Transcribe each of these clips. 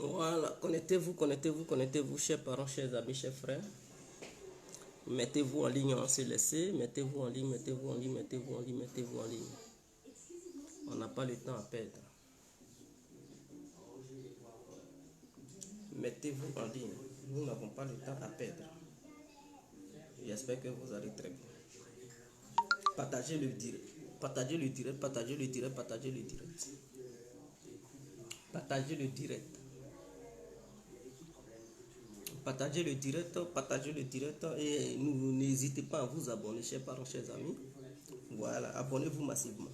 Voilà, connectez-vous, connectez-vous, connectez-vous, chers parents, chers amis, chers frères. Mettez-vous en ligne, on s'est laissé. Mettez-vous en ligne, mettez-vous en ligne, mettez-vous en ligne, mettez-vous en ligne. On n'a pas le temps à perdre. Mettez-vous en ligne. Nous n'avons pas le temps à perdre. J'espère que vous allez très bien. Partagez le direct. Partagez le direct, partagez le direct, partagez le direct. Partagez le direct. Partagez le direct et n'hésitez pas à vous abonner, chers parents, chers amis. Voilà, abonnez-vous massivement.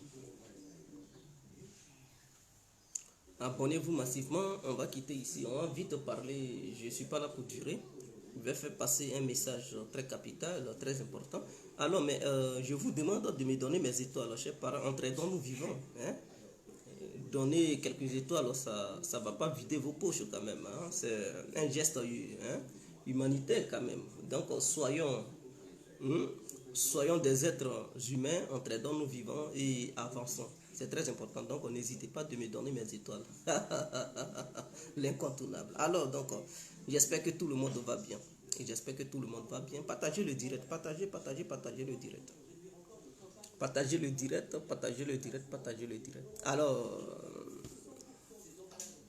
Abonnez-vous massivement, on va quitter ici, on va vite parler, je ne suis pas là pour durer. Je vais faire passer un message très capital, très important. Alors, mais je vous demande de me donner mes étoiles, chers parents, entre dont nous vivons. Hein? Donner quelques étoiles, ça ne va pas vider vos poches quand même. Hein? C'est un geste humanitaire quand même. Donc, soyons des êtres humains, entre dont nous vivons et avançons. C'est très important, donc n'hésitez pas de me donner mes étoiles. L'incontournable. Alors, donc, j'espère que tout le monde va bien. Et j'espère que tout le monde va bien. Partagez le direct, partagez le direct. Partagez le direct, partagez le direct, partagez le direct. Alors,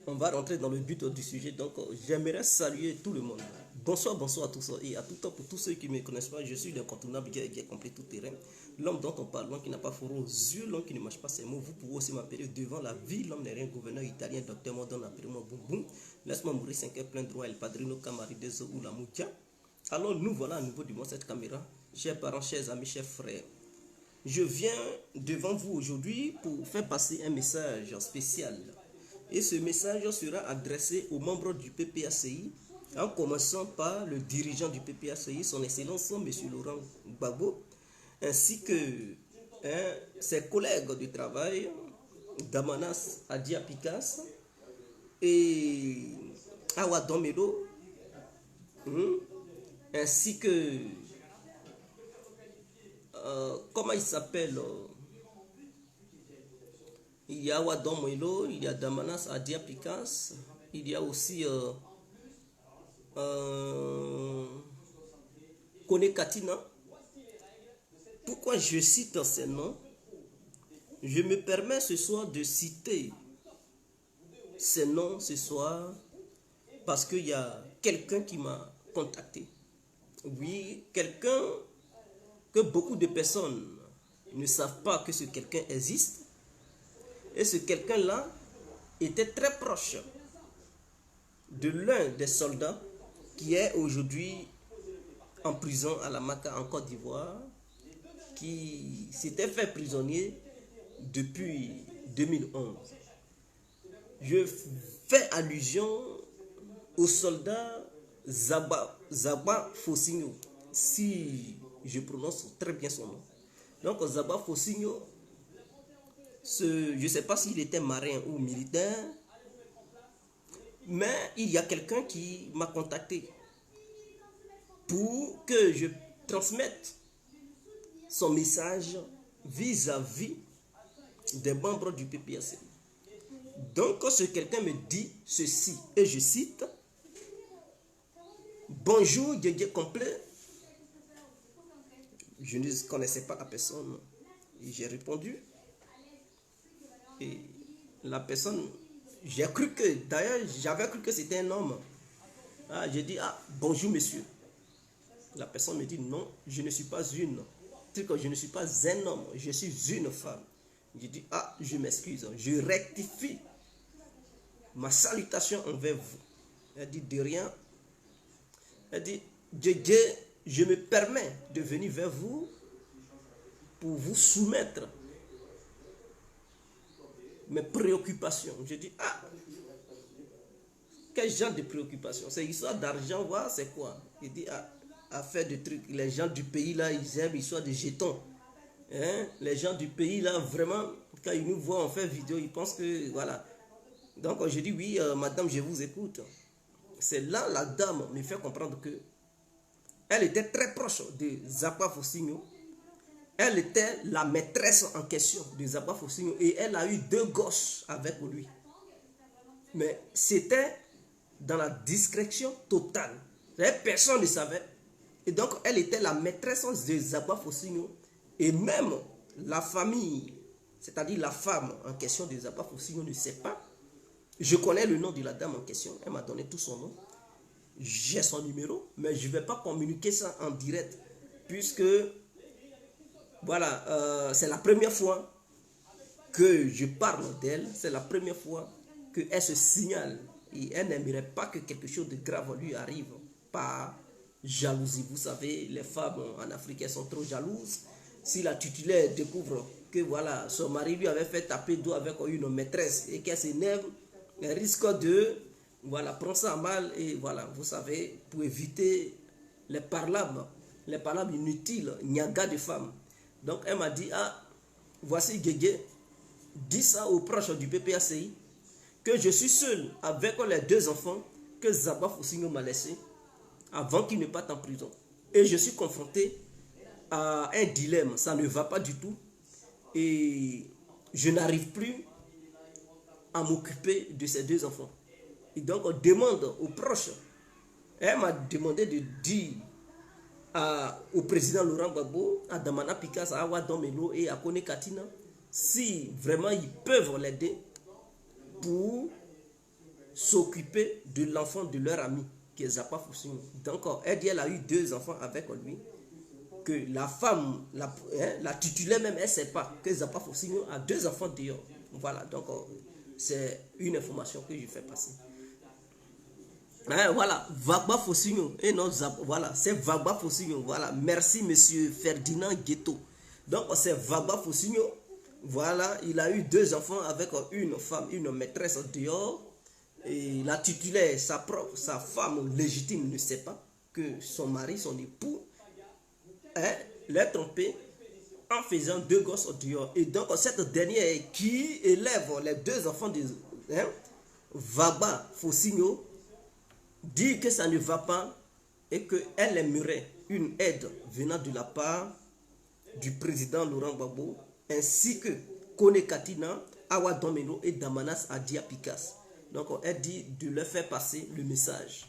on va rentrer dans le but du sujet. Donc, j'aimerais saluer tout le monde. Bonsoir, bonsoir à tous et à tout temps pour tous ceux qui ne me connaissent pas. Je suis l'incontournable qui a compris tout terrain. L'homme dont on parle, l'homme qui n'a pas fort aux yeux, l'homme qui ne mâche pas ses mots. Vous pouvez aussi m'appeler devant la vie. L'homme n'est rien, gouverneur italien, docteur Modon, appelez-moi Boum Boum. Laisse-moi mourir 5 heures plein droit, El Padrino, Camarideso ou la Moutia. Alors, nous voilà à nouveau devant cette caméra. Chers parents, chers amis, chers frères. Je viens devant vous aujourd'hui pour faire passer un message spécial. Et ce message sera adressé aux membres du PPACI, en commençant par le dirigeant du PPACI, son Excellence M. Laurent Gbagbo, ainsi que ses collègues de travail, Damanas Adiapikas et Awa Domelo, ainsi que, comment il s'appelle, il y a Awa Domelo, il y a Damanas Adiapikas, il y a aussi Kone Katina. Pourquoi je cite ces noms? Je me permets ce soir de citer ces noms ce soir parce qu'il y a quelqu'un qui m'a contacté. Oui, quelqu'un que beaucoup de personnes ne savent pas que ce quelqu'un existe. Et ce quelqu'un-là était très proche de l'un des soldats qui est aujourd'hui en prison à la Maka en Côte d'Ivoire, qui s'était fait prisonnier depuis 2011. Je fais allusion au soldat Zaba Fosigno, si je prononce très bien son nom. Donc Zaba Fosigno, je ne sais pas s'il était marin ou militaire, mais il y a quelqu'un qui m'a contacté pour que je transmette son message vis-à-vis des membres du PPACI. Donc, ce quelqu'un me dit ceci, et je cite: bonjour, Didier complet. Je ne connaissais pas la personne. Et j'ai répondu. Et la personne, j'ai cru que, d'ailleurs, j'avais cru que c'était un homme. Ah, j'ai dit, bonjour monsieur. La personne me dit, non, je ne suis pas une. Je ne suis pas un homme, je suis une femme. J'ai dit, je m'excuse, je rectifie ma salutation envers vous. Elle dit, de rien. Elle dit, je me permets de venir vers vous pour vous soumettre mes préoccupations. Je dis, quel genre de préoccupations? C'est histoire d'argent, voir c'est quoi? Il dit, affaire de trucs. Les gens du pays là, ils aiment l'histoire de jetons. Hein? Les gens du pays là, vraiment, quand ils nous voient en faire vidéo, ils pensent que voilà. Donc je dis, oui, madame, je vous écoute. C'est là la dame me fait comprendre que elle était très proche de Zaba Fosigno. Elle était la maîtresse en question de Zaba Fosigno et elle a eu 2 gosses avec lui. Mais c'était dans la discrétion totale. Personne ne savait. Et donc, elle était la maîtresse de Zagba Fosinho. Et même la famille, c'est-à-dire la femme en question de Zagba Fosinho ne sait pas. Je connais le nom de la dame en question. Elle m'a donné tout son nom. J'ai son numéro, mais je ne vais pas communiquer ça en direct. Puisque, voilà, c'est la première fois que je parle d'elle. C'est la première fois qu'elle se signale. Et elle n'aimerait pas que quelque chose de grave lui arrive par jalousie. Vous savez, les femmes en Afrique, elles sont trop jalouses. Si la titulaire découvre que voilà, son mari lui avait fait taper dos avec une maîtresse et qu'elle s'énerve, elle risque de voilà, prendre ça mal. Et voilà, vous savez, pour éviter les parlables inutiles, nyaga de femmes. Donc elle m'a dit, ah, voici Guégué, dis ça aux proches du PPACI, que je suis seul avec les 2 enfants que Zagba Fosinho m'a laissé avant qu'il ne parte en prison. Et je suis confronté à un dilemme, ça ne va pas du tout. Et je n'arrive plus à m'occuper de ces 2 enfants. Et donc on demande aux proches. Elle m'a demandé de dire au président Laurent Gbagbo, à Damana Pikas, à Awa Domelo et à Kone Katina, si vraiment ils peuvent l'aider pour s'occuper de l'enfant de leur ami, qui est Zagba Fosinho. Donc, elle dit qu'elle a eu 2 enfants avec lui, que la femme, la titulaire même, elle ne sait pas que Zagba Fosinho a 2 enfants dehors. Voilà, donc c'est une information que je fais passer. Voilà, Zagba Fosinho, et non, voilà, c'est Zagba Fosinho, voilà, merci monsieur Ferdinand Ghetto. Donc, c'est Zagba Fosinho. Voilà, il a eu 2 enfants avec une femme, une maîtresse dehors. Et la titulaire, sa femme légitime ne sait pas que son mari, son époux, l'a trompé en faisant 2 gosses dehors. Et donc, cette dernière qui élève les 2 enfants de Zagba Fosinho dit que ça ne va pas et qu'elle aimerait une aide venant de la part du président Laurent Gbagbo, ainsi que Kone Katina, Awa Domelo et Damanas Adia Pikas. Donc, elle dit de leur faire passer le message.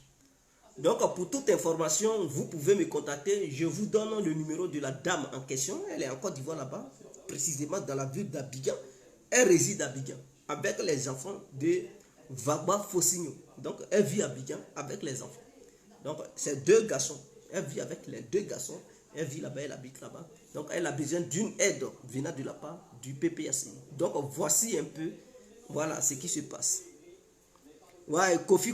Donc, pour toute information, vous pouvez me contacter. Je vous donne le numéro de la dame en question. Elle est en Côte d'Ivoire là-bas, précisément dans la ville d'Abidjan. Elle réside à Abidjan avec les enfants de Zagba Fosinho. Donc, elle vit à Abidjan avec les enfants. Donc, c'est 2 garçons. Elle vit avec les 2 garçons. Elle vit là-bas, elle habite là-bas. Donc, elle a besoin d'une aide venant de la part du PPACI. Donc, voici un peu, voilà ce qui se passe. Ouais, Kofi,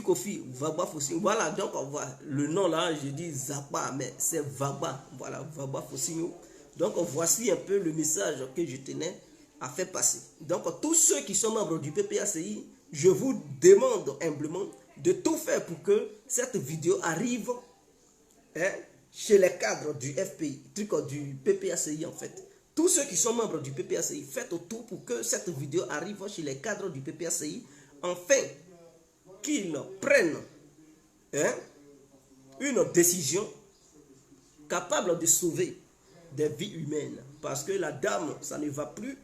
Zagba Fosinho. Voilà, donc, on voit le nom là, je dis Zagba, mais c'est Zagba. Voilà, Zagba Fosinho. Donc, voici un peu le message que je tenais à faire passer. Donc, tous ceux qui sont membres du PPACI, je vous demande humblement de tout faire pour que cette vidéo arrive chez les cadres du FPI, du PPACI en fait. Tous ceux qui sont membres du PPACI, faites tout pour que cette vidéo arrive chez les cadres du PPACI, afin qu'ils prennent une décision capable de sauver des vies humaines. Parce que la dame, ça ne va plus.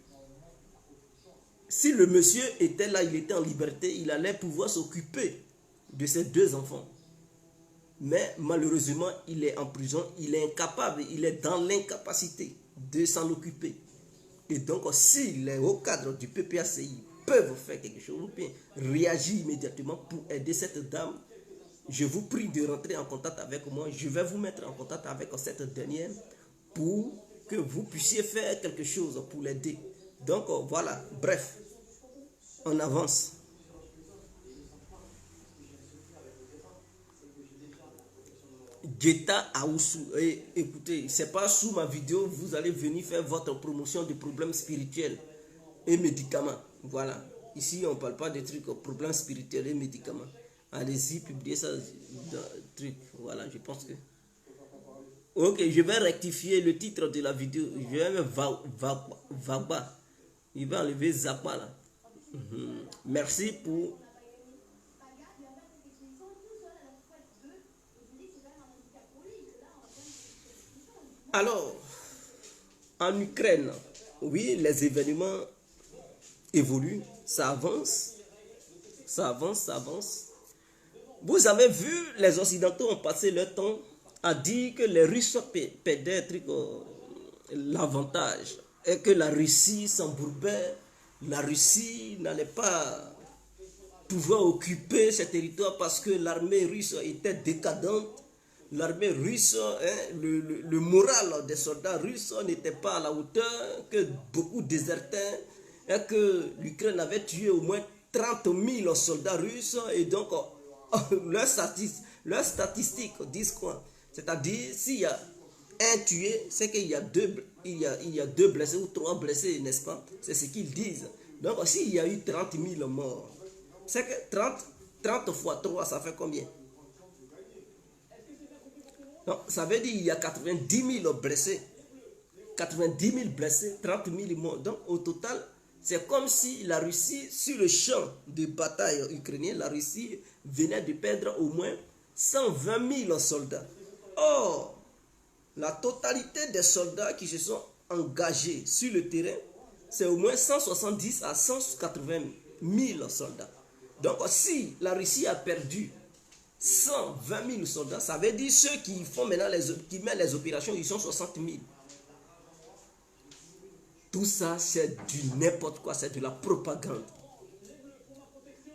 Si le monsieur était là, il était en liberté, il allait pouvoir s'occuper de ses 2 enfants. Mais malheureusement, il est en prison, il est incapable, il est dans l'incapacité de s'en occuper. Et donc, si les hauts cadres du PPACI peuvent faire quelque chose, ou bien réagir immédiatement pour aider cette dame, je vous prie de rentrer en contact avec moi. Je vais vous mettre en contact avec cette dernière pour que vous puissiez faire quelque chose pour l'aider. Donc, voilà, bref, on avance. Geta Aoussou. Écoutez, c'est pas sous ma vidéo, vous allez venir faire votre promotion de problèmes spirituels et médicaments. Voilà. Ici, on ne parle pas de trucs, problèmes spirituels et médicaments. Allez-y, publiez ça dans le truc. Voilà, je pense que... Ok, je vais rectifier le titre de la vidéo. Je vais mettre Zagba. Il va enlever Zagba là. Merci pour... Alors, en Ukraine, oui, les événements évoluent, ça avance. Vous avez vu, les Occidentaux ont passé leur temps à dire que les Russes perdaient l'avantage et que la Russie s'embourbait, la Russie n'allait pas pouvoir occuper ces territoires parce que l'armée russe était décadente. L'armée russe, le moral des soldats russes n'était pas à la hauteur, que beaucoup désertaient et que l'Ukraine avait tué au moins 30 000 soldats russes et donc leurs statistiques disent quoi? C'est-à-dire, s'il y a un tué, c'est qu'il y a deux blessés ou 3 blessés, n'est-ce pas? C'est ce qu'ils disent. Donc, s'il y a eu 30 000 morts, c'est que 30 fois 3, ça fait combien? Donc, ça veut dire qu'il y a 90 000 blessés. 90 000 blessés, 30 000 morts. Donc, au total, c'est comme si la Russie, sur le champ de bataille ukrainien, la Russie venait de perdre au moins 120 000 soldats. Or, la totalité des soldats qui se sont engagés sur le terrain, c'est au moins 170 à 180 000 soldats. Donc, si la Russie a perdu 120 000 soldats, ça veut dire ceux qui font maintenant qui mènent les opérations, ils sont 60 000. Tout ça, c'est du n'importe quoi, c'est de la propagande.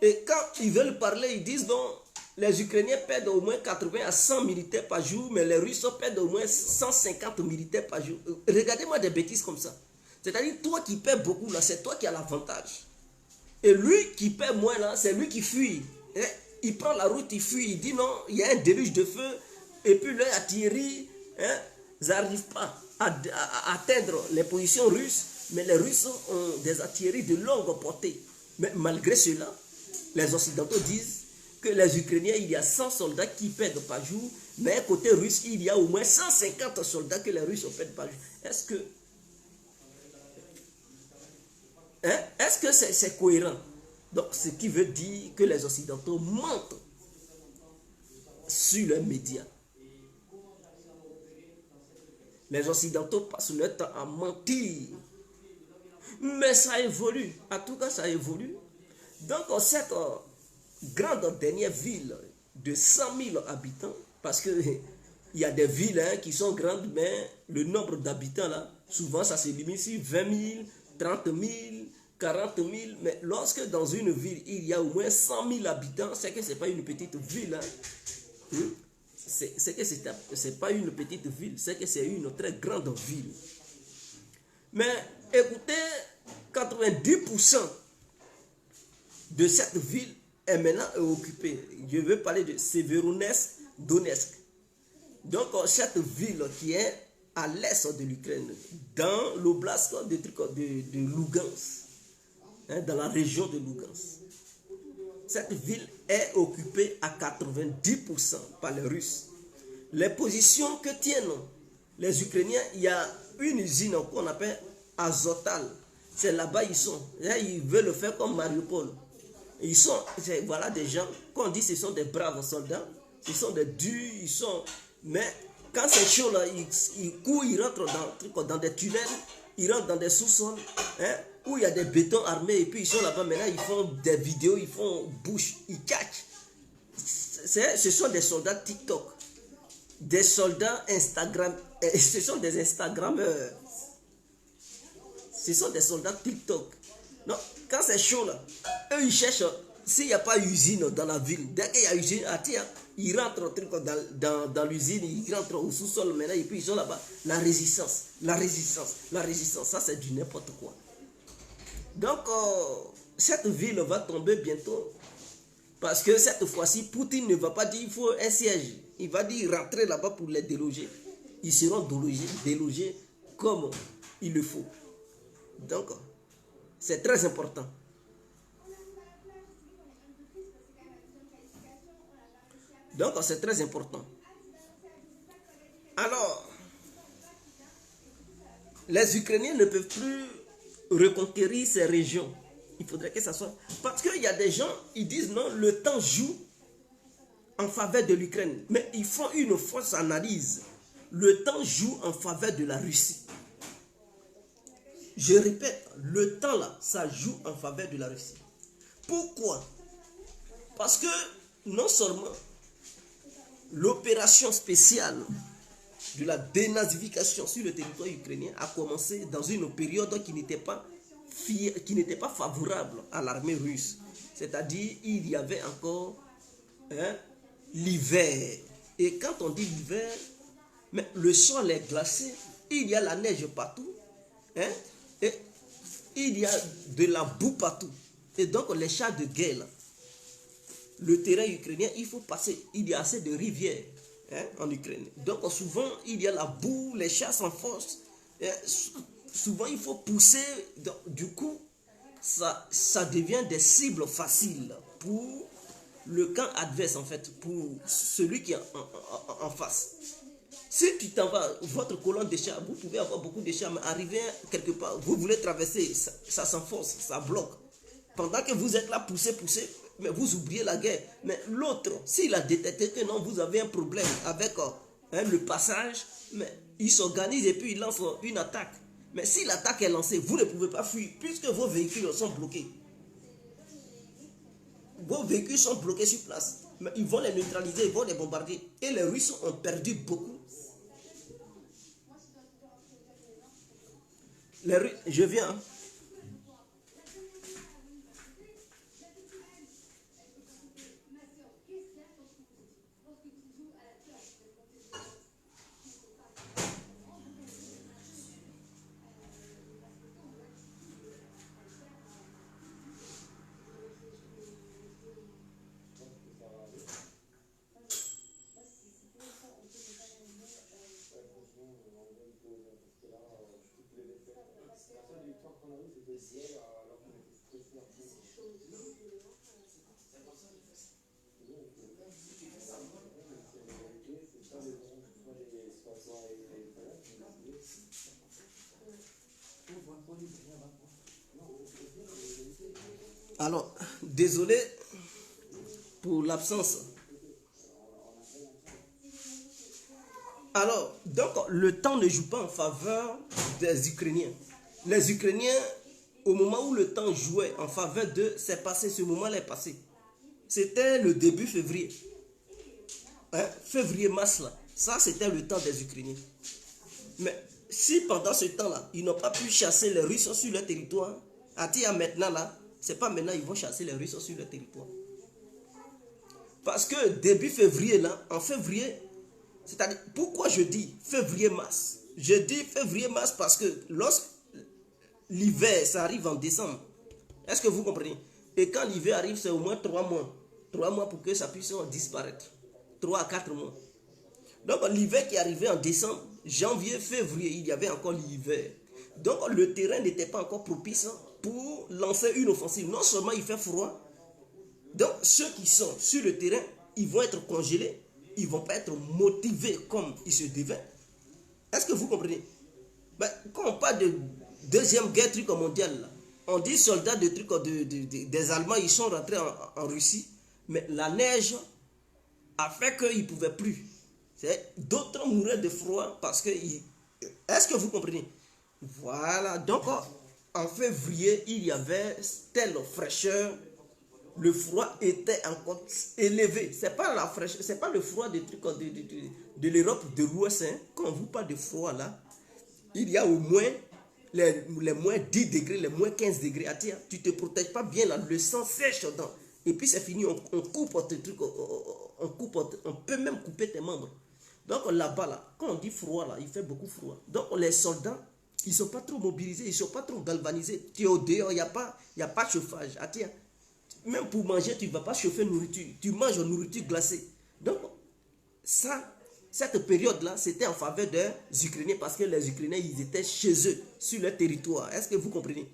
Et quand ils veulent parler, ils disent donc, les Ukrainiens perdent au moins 80 à 100 militaires par jour, mais les Russes perdent au moins 150 militaires par jour. Regardez-moi des bêtises comme ça. C'est-à-dire, toi qui perds beaucoup, là, c'est toi qui as l'avantage. Et lui qui perd moins, là, c'est lui qui fuit. Et il prend la route, il fuit, il dit non, il y a un déluge de feu, et puis leur artillerie, ils n'arrivent pas à atteindre les positions russes, mais les Russes ont des artilleries de longue portée. Mais malgré cela, les Occidentaux disent que les Ukrainiens, il y a 100 soldats qui perdent par jour, mais côté russe, il y a au moins 150 soldats que les Russes perdent par jour. Est-ce que c'est cohérent? Donc, ce qui veut dire que les Occidentaux mentent sur leurs médias. Les Occidentaux passent leur temps à mentir. Mais ça évolue. En tout cas, ça évolue. Donc, cette grande dernière ville de 100 000 habitants, parce qu'il y a des villes qui sont grandes, mais le nombre d'habitants, là, souvent, ça se limite sur 20 000, 30 000, 40 000. Mais lorsque dans une ville, il y a au moins 100 000 habitants, c'est que ce n'est pas une petite ville. C'est que ce n'est pas une petite ville, c'est que c'est une très grande ville. Mais écoutez, 90% de cette ville est maintenant occupée. Je veux parler de Severodonetsk. Donc, cette ville qui est à l'est de l'Ukraine, dans l'oblast de Lugansk, dans la région de Lugansk. Cette ville est occupée à 90% par les Russes. Les positions que tiennent les Ukrainiens, il y a une usine qu'on appelle Azotal. C'est là-bas ils sont. Là, ils veulent le faire comme Mariupol. Ils sont, voilà des gens, qu'on dit ce sont des braves soldats, ce sont des durs, ils sont... Mais quand c'est chaud, là, ils courent, ils rentrent dans des tunnels, ils rentrent dans des sous-sols, où il y a des bétons armés, et puis ils sont là-bas, maintenant ils font des vidéos, ils font bouche, ils catchent. Ce sont des soldats TikTok, des soldats Instagram, ce sont des Instagrammeurs, ce sont des soldats TikTok. Non, quand c'est chaud là, eux ils cherchent, s'il n'y a pas usine dans la ville, dès qu'il y a usine, ils rentrent dans l'usine, ils rentrent au sous-sol maintenant, et puis ils sont là-bas. La résistance, ça c'est du n'importe quoi. Donc, cette ville va tomber bientôt, parce que cette fois-ci, Poutine ne va pas dire il faut un siège, il va dire rentrer là-bas pour les déloger. Ils seront délogés comme il le faut. Donc, c'est très important. Donc, c'est très important. Alors, les Ukrainiens ne peuvent plus reconquérir ces régions. Il faudrait que ça soit... Parce qu'il y a des gens, ils disent non, le temps joue en faveur de l'Ukraine. Mais ils font une fausse analyse. Le temps joue en faveur de la Russie. Je répète, le temps là, ça joue en faveur de la Russie. Pourquoi? Parce que non seulement l'opération spéciale de la dénazification sur le territoire ukrainien a commencé dans une période qui n'était pas favorable à l'armée russe. C'est-à-dire, il y avait encore l'hiver. Et quand on dit l'hiver, mais le sol est glacé, il y a la neige partout, et il y a de la boue partout. Et donc, les chars de guerre, là, le terrain ukrainien, il faut passer, il y a assez de rivières en Ukraine. Donc, souvent, il y a la boue, les chars s'enfoncent. Souvent, il faut pousser. Donc, du coup, ça devient des cibles faciles pour le camp adverse, en fait, pour celui qui est en face. Si tu t'en vas, votre colonne de chars, vous pouvez avoir beaucoup de chars, mais arriver quelque part, vous voulez traverser, ça s'enfonce, ça bloque. Pendant que vous êtes là, poussez, mais vous oubliez la guerre. Mais l'autre, s'il a détecté que non, vous avez un problème avec le passage, mais il s'organise et puis il lance une attaque. Mais si l'attaque est lancée, vous ne pouvez pas fuir, puisque vos véhicules sont bloqués. Vos véhicules sont bloqués sur place. Mais ils vont les neutraliser, ils vont les bombarder. Et les Russes ont perdu beaucoup. Les Russes, je viens. Alors, désolé pour l'absence. Alors, donc, le temps ne joue pas en faveur des Ukrainiens. Les Ukrainiens, au moment où le temps jouait en faveur d'eux, c'est passé, ce moment-là est passé. C'était le début février. Février-mars, là. Ça, c'était le temps des Ukrainiens. Mais si pendant ce temps-là, ils n'ont pas pu chasser les Russes sur leur territoire, à maintenant, là, c'est pas maintenant ils vont chasser les Russes sur leur territoire. Parce que début février, là, en février, c'est-à-dire, pourquoi je dis février-mars? Je dis février-mars parce que lorsque l'hiver, ça arrive en décembre. Est-ce que vous comprenez? Et quand l'hiver arrive, c'est au moins 3 mois. 3 mois pour que ça puisse disparaître. 3 à 4 mois. Donc l'hiver qui arrivait en décembre, janvier, février, il y avait encore l'hiver. Donc le terrain n'était pas encore propice pour lancer une offensive. Non seulement il fait froid, donc ceux qui sont sur le terrain, ils vont être congelés, ils ne vont pas être motivés comme ils se devaient. Est-ce que vous comprenez? Quand on parle de deuxième guerre mondiale, là, on dit soldats des Allemands, ils sont rentrés en Russie, mais la neige a fait qu'ils ne pouvaient plus. D'autres mouraient de froid parce que... Est-ce que vous comprenez? Voilà, donc en février, il y avait telle fraîcheur, le froid était encore élevé. Ce n'est pas la fraîcheur, c'est pas le froid de l'Europe de l'Ouest. Quand on vous parle de froid là, il y a au moins les moins 10 degrés, les moins 15 degrés. Tu ne te protèges pas bien là, le sang sèche dedans. Et puis c'est fini, on coupe tes trucs, on peut même couper tes membres. Donc là-bas, là, quand on dit froid, là, il fait beaucoup froid. Donc les soldats, ils ne sont pas trop mobilisés, ils ne sont pas trop galvanisés. Tu es au dehors, il n'y a pas de chauffage. Même pour manger, tu ne vas pas chauffer nourriture. Tu manges nourriture glacée. Donc, cette période-là, c'était en faveur des Ukrainiens parce que les Ukrainiens, ils étaient chez eux, sur leur territoire. Est-ce que vous comprenez?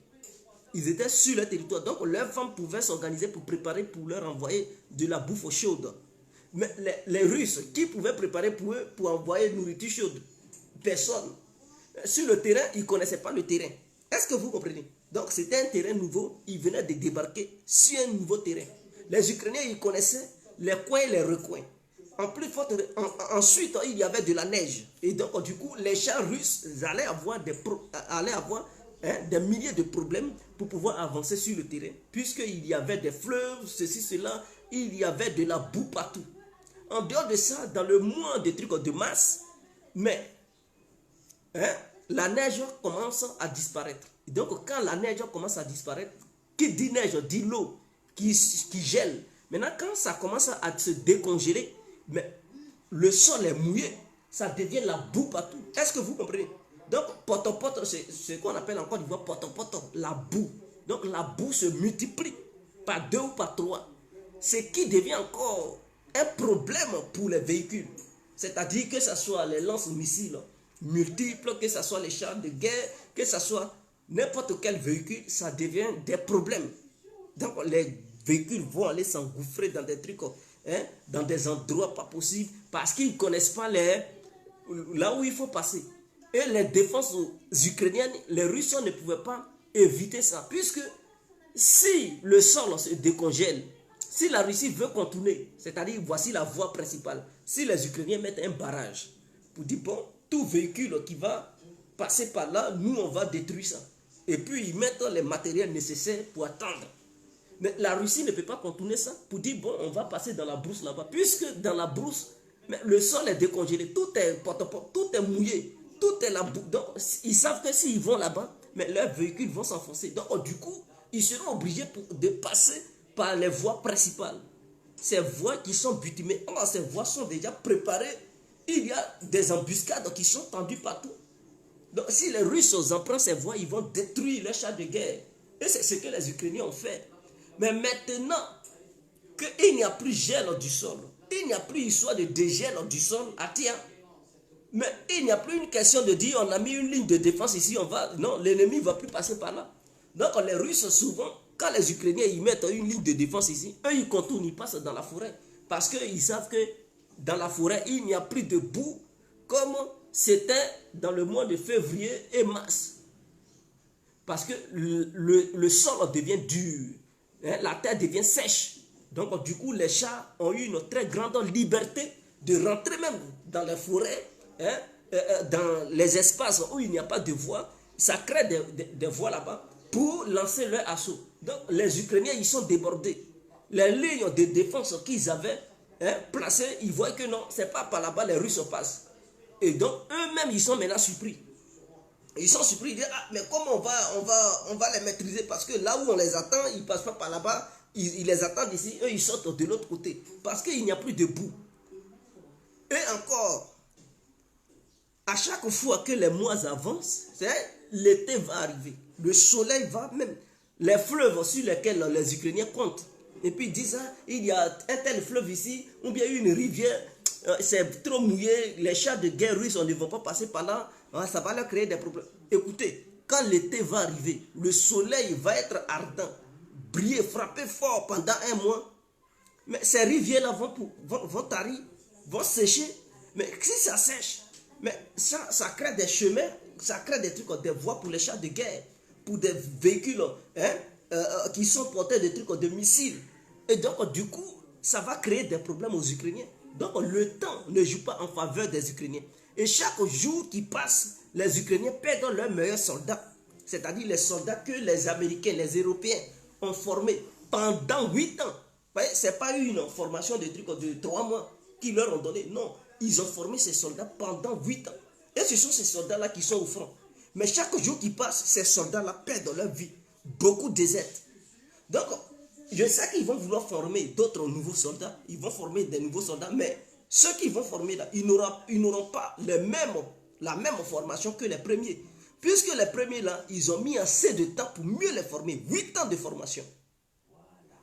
Ils étaient sur leur territoire. Donc, leurs femmes pouvaient s'organiser pour préparer, pour leur envoyer de la bouffe chaude. Mais les Russes, qui pouvaient préparer pour eux, pour envoyer nourriture chaude? Personne. Sur le terrain, ils ne connaissaient pas le terrain. Est-ce que vous comprenez? Donc, c'était un terrain nouveau. Ils venaient de débarquer sur un nouveau terrain. Les Ukrainiens, ils connaissaient les coins et les recoins. Ensuite, il y avait de la neige. Et donc, du coup, les chars russes allaient avoir des milliers de problèmes pour pouvoir avancer sur le terrain. Puisqu'il y avait des fleuves, ceci, cela, il y avait de la boue partout. En dehors de ça, dans le moins des trucs de masse, mais la neige commence à disparaître. Donc quand la neige commence à disparaître, qui dit neige, dit l'eau qui gèle. Maintenant quand ça commence à se décongeler, mais le sol est mouillé, ça devient la boue partout. Est-ce que vous comprenez? Donc potopoto, c'est ce qu'on appelle encore du potopoto, la boue. Donc la boue se multiplie par 2 ou par 3. Ce qui devient encore un problème pour les véhicules. C'est-à-dire que ce soit les lance-missiles multiples, que ce soit les chars de guerre, que ce soit n'importe quel véhicule, ça devient des problèmes. Donc les véhicules vont aller s'engouffrer dans des trucs, dans des endroits pas possibles, parce qu'ils ne connaissent pas là où il faut passer. Et les défenses ukrainiennes, les Russes ne pouvaient pas éviter ça, puisque si le sol se décongèle, si la Russie veut contourner, c'est-à-dire voici la voie principale, si les Ukrainiens mettent un barrage pour dire bon, tout véhicule qui va passer par là, nous on va détruire ça. Et puis ils mettent les matériels nécessaires pour attendre. Mais la Russie ne peut pas contourner ça pour dire bon, on va passer dans la brousse là-bas, puisque dans la brousse, mais le sol est décongelé, tout est mouillé, tout est la boue. Donc ils savent que s'ils vont là-bas, mais leurs véhicules vont s'enfoncer. Donc du coup, ils seront obligés de passer par les voies principales. Ces voies qui sont bitumées, ces voies sont déjà préparées. Il y a des embuscades qui sont tendues partout. Donc si les Russes empruntent ces voies, ils vont détruire les chars de guerre. Et c'est ce que les Ukrainiens ont fait. Mais maintenant qu'il n'y a plus gel du sol, il n'y a plus histoire de dégel du sol, mais il n'y a plus une question de dire on a mis une ligne de défense ici, on va. Non, l'ennemi ne va plus passer par là. Donc les Russes, souvent, quand les Ukrainiens ils mettent une ligne de défense ici, eux ils contournent, ils passent dans la forêt. Parce qu'ils savent que dans la forêt, il n'y a plus de boue comme c'était dans le mois de février et mars. Parce que le sol devient dur, la terre devient sèche. Donc du coup, les chats ont eu une très grande liberté de rentrer même dans les forêts, dans les espaces où il n'y a pas de voie. Ça crée des voies là-bas pour lancer leur assaut. Donc les Ukrainiens, ils sont débordés. Les lignes de défense qu'ils avaient placées, ils voient que non, c'est pas par là-bas les Russes passent. Et donc eux-mêmes, ils sont maintenant surpris. Ils sont surpris, ils disent, ah, mais comment on va les maîtriser? Parce que là où on les attend, ils ne passent pas par là-bas, ils les attendent ici, eux ils sortent de l'autre côté. Parce qu'il n'y a plus de boue. Et encore, à chaque fois que les mois avancent, l'été va arriver. Le soleil va même. Les fleuves sur lesquels les Ukrainiens comptent. Et puis ils disent, ah, il y a un tel fleuve ici, ou bien une rivière, c'est trop mouillé, les chars de guerre russes, on ne va pas passer par là, ça va leur créer des problèmes. Écoutez, quand l'été va arriver, le soleil va être ardent, briller, frapper fort pendant un mois, mais ces rivières-là vont tarir, vont sécher. Mais si ça sèche, mais ça crée des chemins, ça crée des trucs, des voies pour les chars de guerre, pour des véhicules qui sont portés de trucs de missiles. Et donc, du coup, ça va créer des problèmes aux Ukrainiens. Donc, le temps ne joue pas en faveur des Ukrainiens. Et chaque jour qui passe, les Ukrainiens perdent leurs meilleurs soldats. C'est-à-dire les soldats que les Américains, les Européens ont formés pendant 8 ans. Ce n'est pas une formation de trucs de 3 mois qu'ils leur ont donné. Non, ils ont formé ces soldats pendant 8 ans. Et ce sont ces soldats-là qui sont au front. Mais chaque jour qui passe, ces soldats-là perdent leur vie. Beaucoup désertent. Donc, je sais qu'ils vont vouloir former d'autres nouveaux soldats. Ils vont former des nouveaux soldats. Mais ceux qui vont former là, ils n'auront pas la même formation que les premiers. Puisque les premiers là, ils ont mis assez de temps pour mieux les former. 8 ans de formation.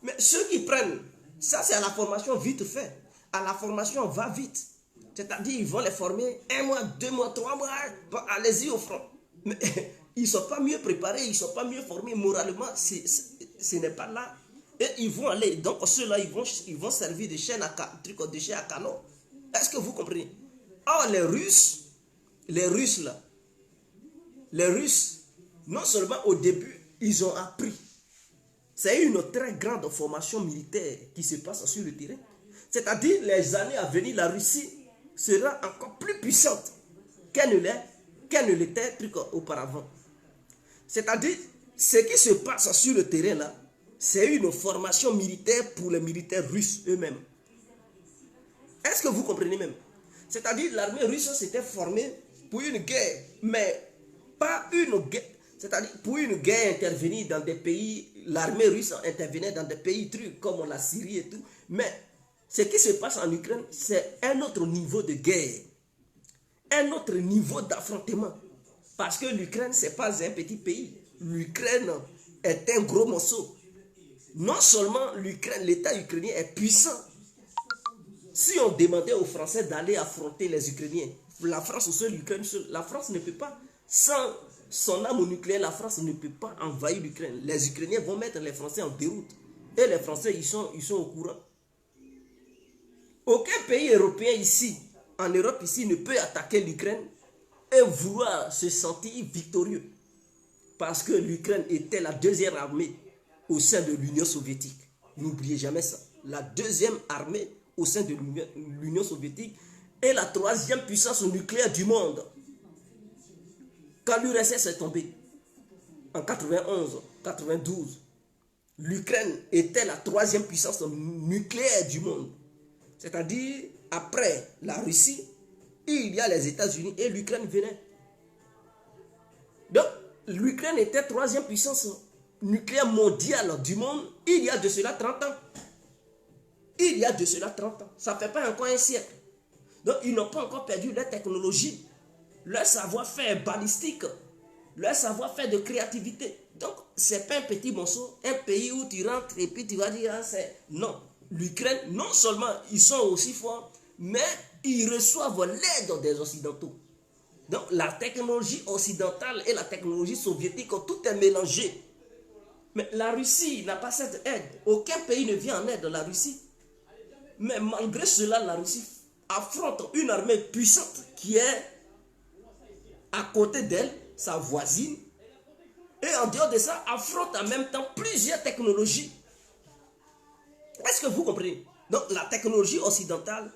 Mais ceux qui prennent, ça c'est à la formation vite fait. À la formation va vite. C'est-à-dire ils vont les former 1 mois, 2 mois, 3 mois. Allez-y au front. Mais ils ne sont pas mieux préparés, ils ne sont pas mieux formés moralement. Ce n'est pas là. Et ils vont aller. Donc ceux-là, ils vont servir de chaîne à canon. Est-ce que vous comprenez? Or les Russes là, les Russes, non seulement au début, ils ont appris. C'est une très grande formation militaire qui se passe sur le terrain. C'est-à-dire, les années à venir, la Russie sera encore plus puissante qu'elle ne l'était auparavant. C'est-à-dire, ce qui se passe sur le terrain là, c'est une formation militaire pour les militaires russes eux-mêmes. Est-ce que vous comprenez même? C'est-à-dire l'armée russe s'était formée pour une guerre, mais pas une guerre. C'est-à-dire pour une guerre intervenir dans des pays, l'armée russe intervenait dans des pays trucs comme la Syrie et tout. Mais ce qui se passe en Ukraine, c'est un autre niveau de guerre, un autre niveau d'affrontement. Parce que l'Ukraine, ce n'est pas un petit pays. L'Ukraine est un gros morceau. Non seulement l'Ukraine, l'État ukrainien est puissant. Si on demandait aux Français d'aller affronter les Ukrainiens, la France ou seule l'Ukraine, la France ne peut pas. Sans son arme nucléaire, la France ne peut pas envahir l'Ukraine. Les Ukrainiens vont mettre les Français en déroute. Et les Français, ils sont au courant. Aucun pays européen ici, en Europe ici, ne peut attaquer l'Ukraine et vouloir se sentir victorieux. Parce que l'Ukraine était la deuxième armée au sein de l'Union soviétique. N'oubliez jamais ça. La deuxième armée au sein de l'Union soviétique est la troisième puissance nucléaire du monde. Quand l'URSS est tombée, en 91, 92, l'Ukraine était la troisième puissance nucléaire du monde. C'est-à-dire, après la Russie, il y a les États-Unis et l'Ukraine venait. Donc, l'Ukraine était troisième puissance nucléaire mondiale du monde il y a de cela 30 ans. Il y a de cela 30 ans. Ça ne fait pas encore un siècle. Donc, ils n'ont pas encore perdu leur technologie, leur savoir-faire balistique, leur savoir-faire de créativité. Donc, ce n'est pas un petit morceau, un pays où tu rentres et puis tu vas dire, ah, c'est... Non, l'Ukraine, non seulement ils sont aussi forts, mais ils reçoivent l'aide des Occidentaux. Donc, la technologie occidentale et la technologie soviétique, tout est mélangé. Mais la Russie n'a pas cette aide. Aucun pays ne vient en aide de la Russie. Mais malgré cela, la Russie affronte une armée puissante qui est à côté d'elle, sa voisine. Et en dehors de ça, affronte en même temps plusieurs technologies. Est-ce que vous comprenez? Donc la technologie occidentale,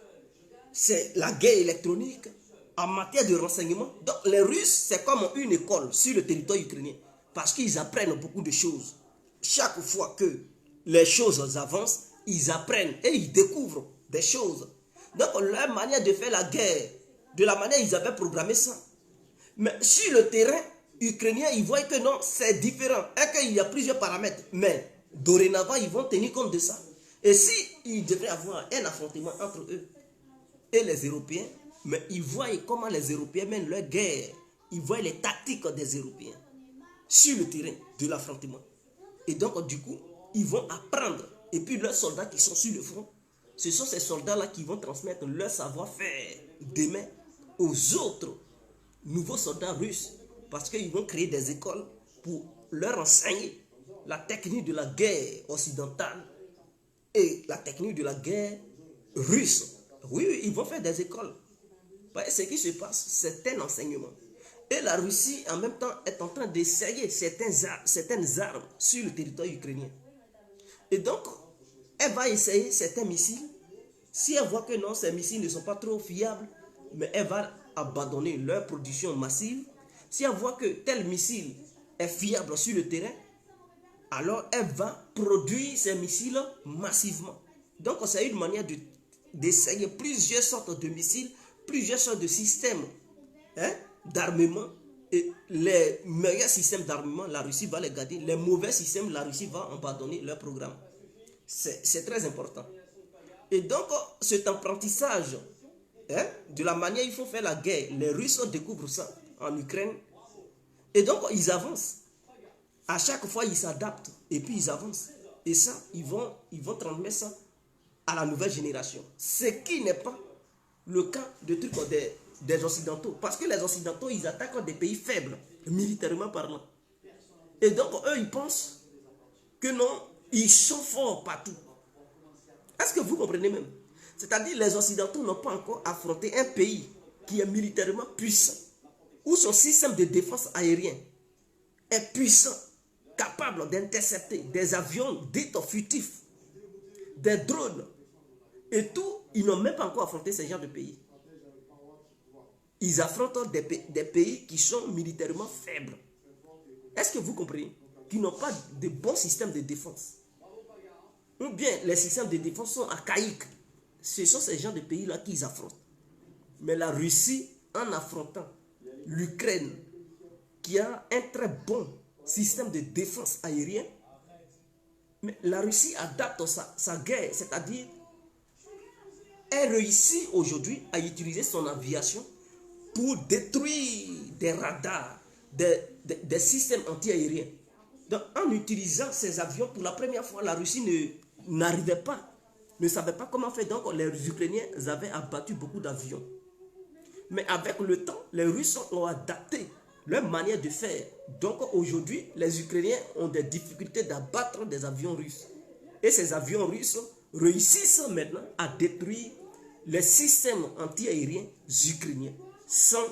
c'est la guerre électronique en matière de renseignement. Donc les Russes, c'est comme une école sur le territoire ukrainien. Parce qu'ils apprennent beaucoup de choses. Chaque fois que les choses avancent, ils apprennent et ils découvrent des choses. Donc leur manière de faire la guerre, de la manière ils avaient programmé ça. Mais sur le terrain ukrainien, ils voient que non, c'est différent. Et qu'il y a plusieurs paramètres. Mais dorénavant, ils vont tenir compte de ça. Et si il devrait avoir un affrontement entre eux et les Européens, mais ils voient comment les Européens mènent leur guerre. Ils voient les tactiques des Européens sur le terrain de l'affrontement. Et donc, du coup, ils vont apprendre. Et puis, leurs soldats qui sont sur le front, ce sont ces soldats-là qui vont transmettre leur savoir-faire demain aux autres nouveaux soldats russes. Parce qu'ils vont créer des écoles pour leur enseigner la technique de la guerre occidentale et la technique de la guerre russe. Oui, ils vont faire des écoles. Ce qui se passe, c'est un enseignement. Et la Russie, en même temps, est en train d'essayer certaines armes sur le territoire ukrainien. Et donc, elle va essayer certains missiles. Si elle voit que non, ces missiles ne sont pas trop fiables, mais elle va abandonner leur production massive. Si elle voit que tel missile est fiable sur le terrain, alors elle va produire ces missiles massivement. Donc, c'est une manière d'essayer plusieurs sortes de missiles, plusieurs sortes de systèmes d'armement. Et les meilleurs systèmes d'armement, la Russie va les garder. Les mauvais systèmes, la Russie va abandonner leur programme. C'est très important. Et donc, cet apprentissage de la manière dont il faut faire la guerre, les Russes découvrent ça en Ukraine. Et donc, ils avancent. À chaque fois, ils s'adaptent et puis ils avancent. Et ça, ils vont transmettre ça à la nouvelle génération. Ce qui n'est pas le cas des Occidentaux. Parce que les Occidentaux, ils attaquent des pays faibles, militairement parlant. Et donc, eux, ils pensent que non, ils sont forts partout. Est-ce que vous comprenez même? C'est-à-dire, les Occidentaux n'ont pas encore affronté un pays qui est militairement puissant, où son système de défense aérien est puissant, capable d'intercepter des avions dits furtifs, des drones, et tout. Ils n'ont même pas encore affronté ce genre de pays. Ils affrontent des pays qui sont militairement faibles. Est-ce que vous comprenez? Qui n'ont pas de bons systèmes de défense. ou bien les systèmes de défense sont archaïques. Ce sont ces gens de pays-là qu'ils affrontent. Mais la Russie, en affrontant l'Ukraine, qui a un très bon système de défense aérienne, mais la Russie adapte sa guerre, c'est-à-dire elle réussit aujourd'hui à utiliser son aviation pour détruire des radars, des systèmes anti-aériens. Donc, en utilisant ces avions, pour la première fois, la Russie n'arrivait pas, ne savait pas comment faire. Donc, les Ukrainiens avaient abattu beaucoup d'avions. Mais avec le temps, les Russes ont adapté leur manière de faire. Donc, aujourd'hui, les Ukrainiens ont des difficultés d'abattre des avions russes. Et ces avions russes réussissent maintenant à détruire les systèmes anti-aériens ukrainiens sans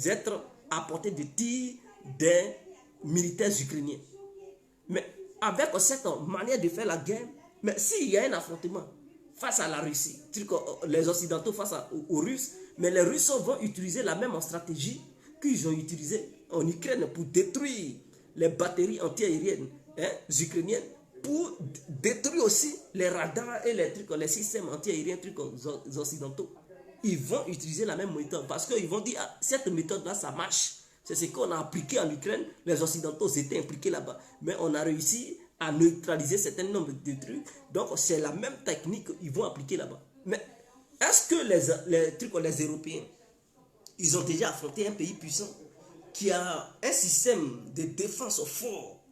être à portée de tir des militaires ukrainiens. Mais avec cette manière de faire la guerre, mais s'il y a un affrontement face à la Russie, les Occidentaux face aux Russes, mais les Russes vont utiliser la même stratégie qu'ils ont utilisée en Ukraine pour détruire les batteries anti-aériennes ukrainiennes, pour détruire aussi les radars et les systèmes anti-aériens occidentaux. Ils vont utiliser la même méthode parce qu'ils vont dire ah, cette méthode-là, ça marche. C'est ce qu'on a appliqué en Ukraine. Les Occidentaux étaient impliqués là-bas. Mais on a réussi à neutraliser un certain nombre de trucs. Donc, c'est la même technique qu'ils vont appliquer là-bas. Mais est-ce que les Européens, ils ont déjà affronté un pays puissant qui a un système de défense fort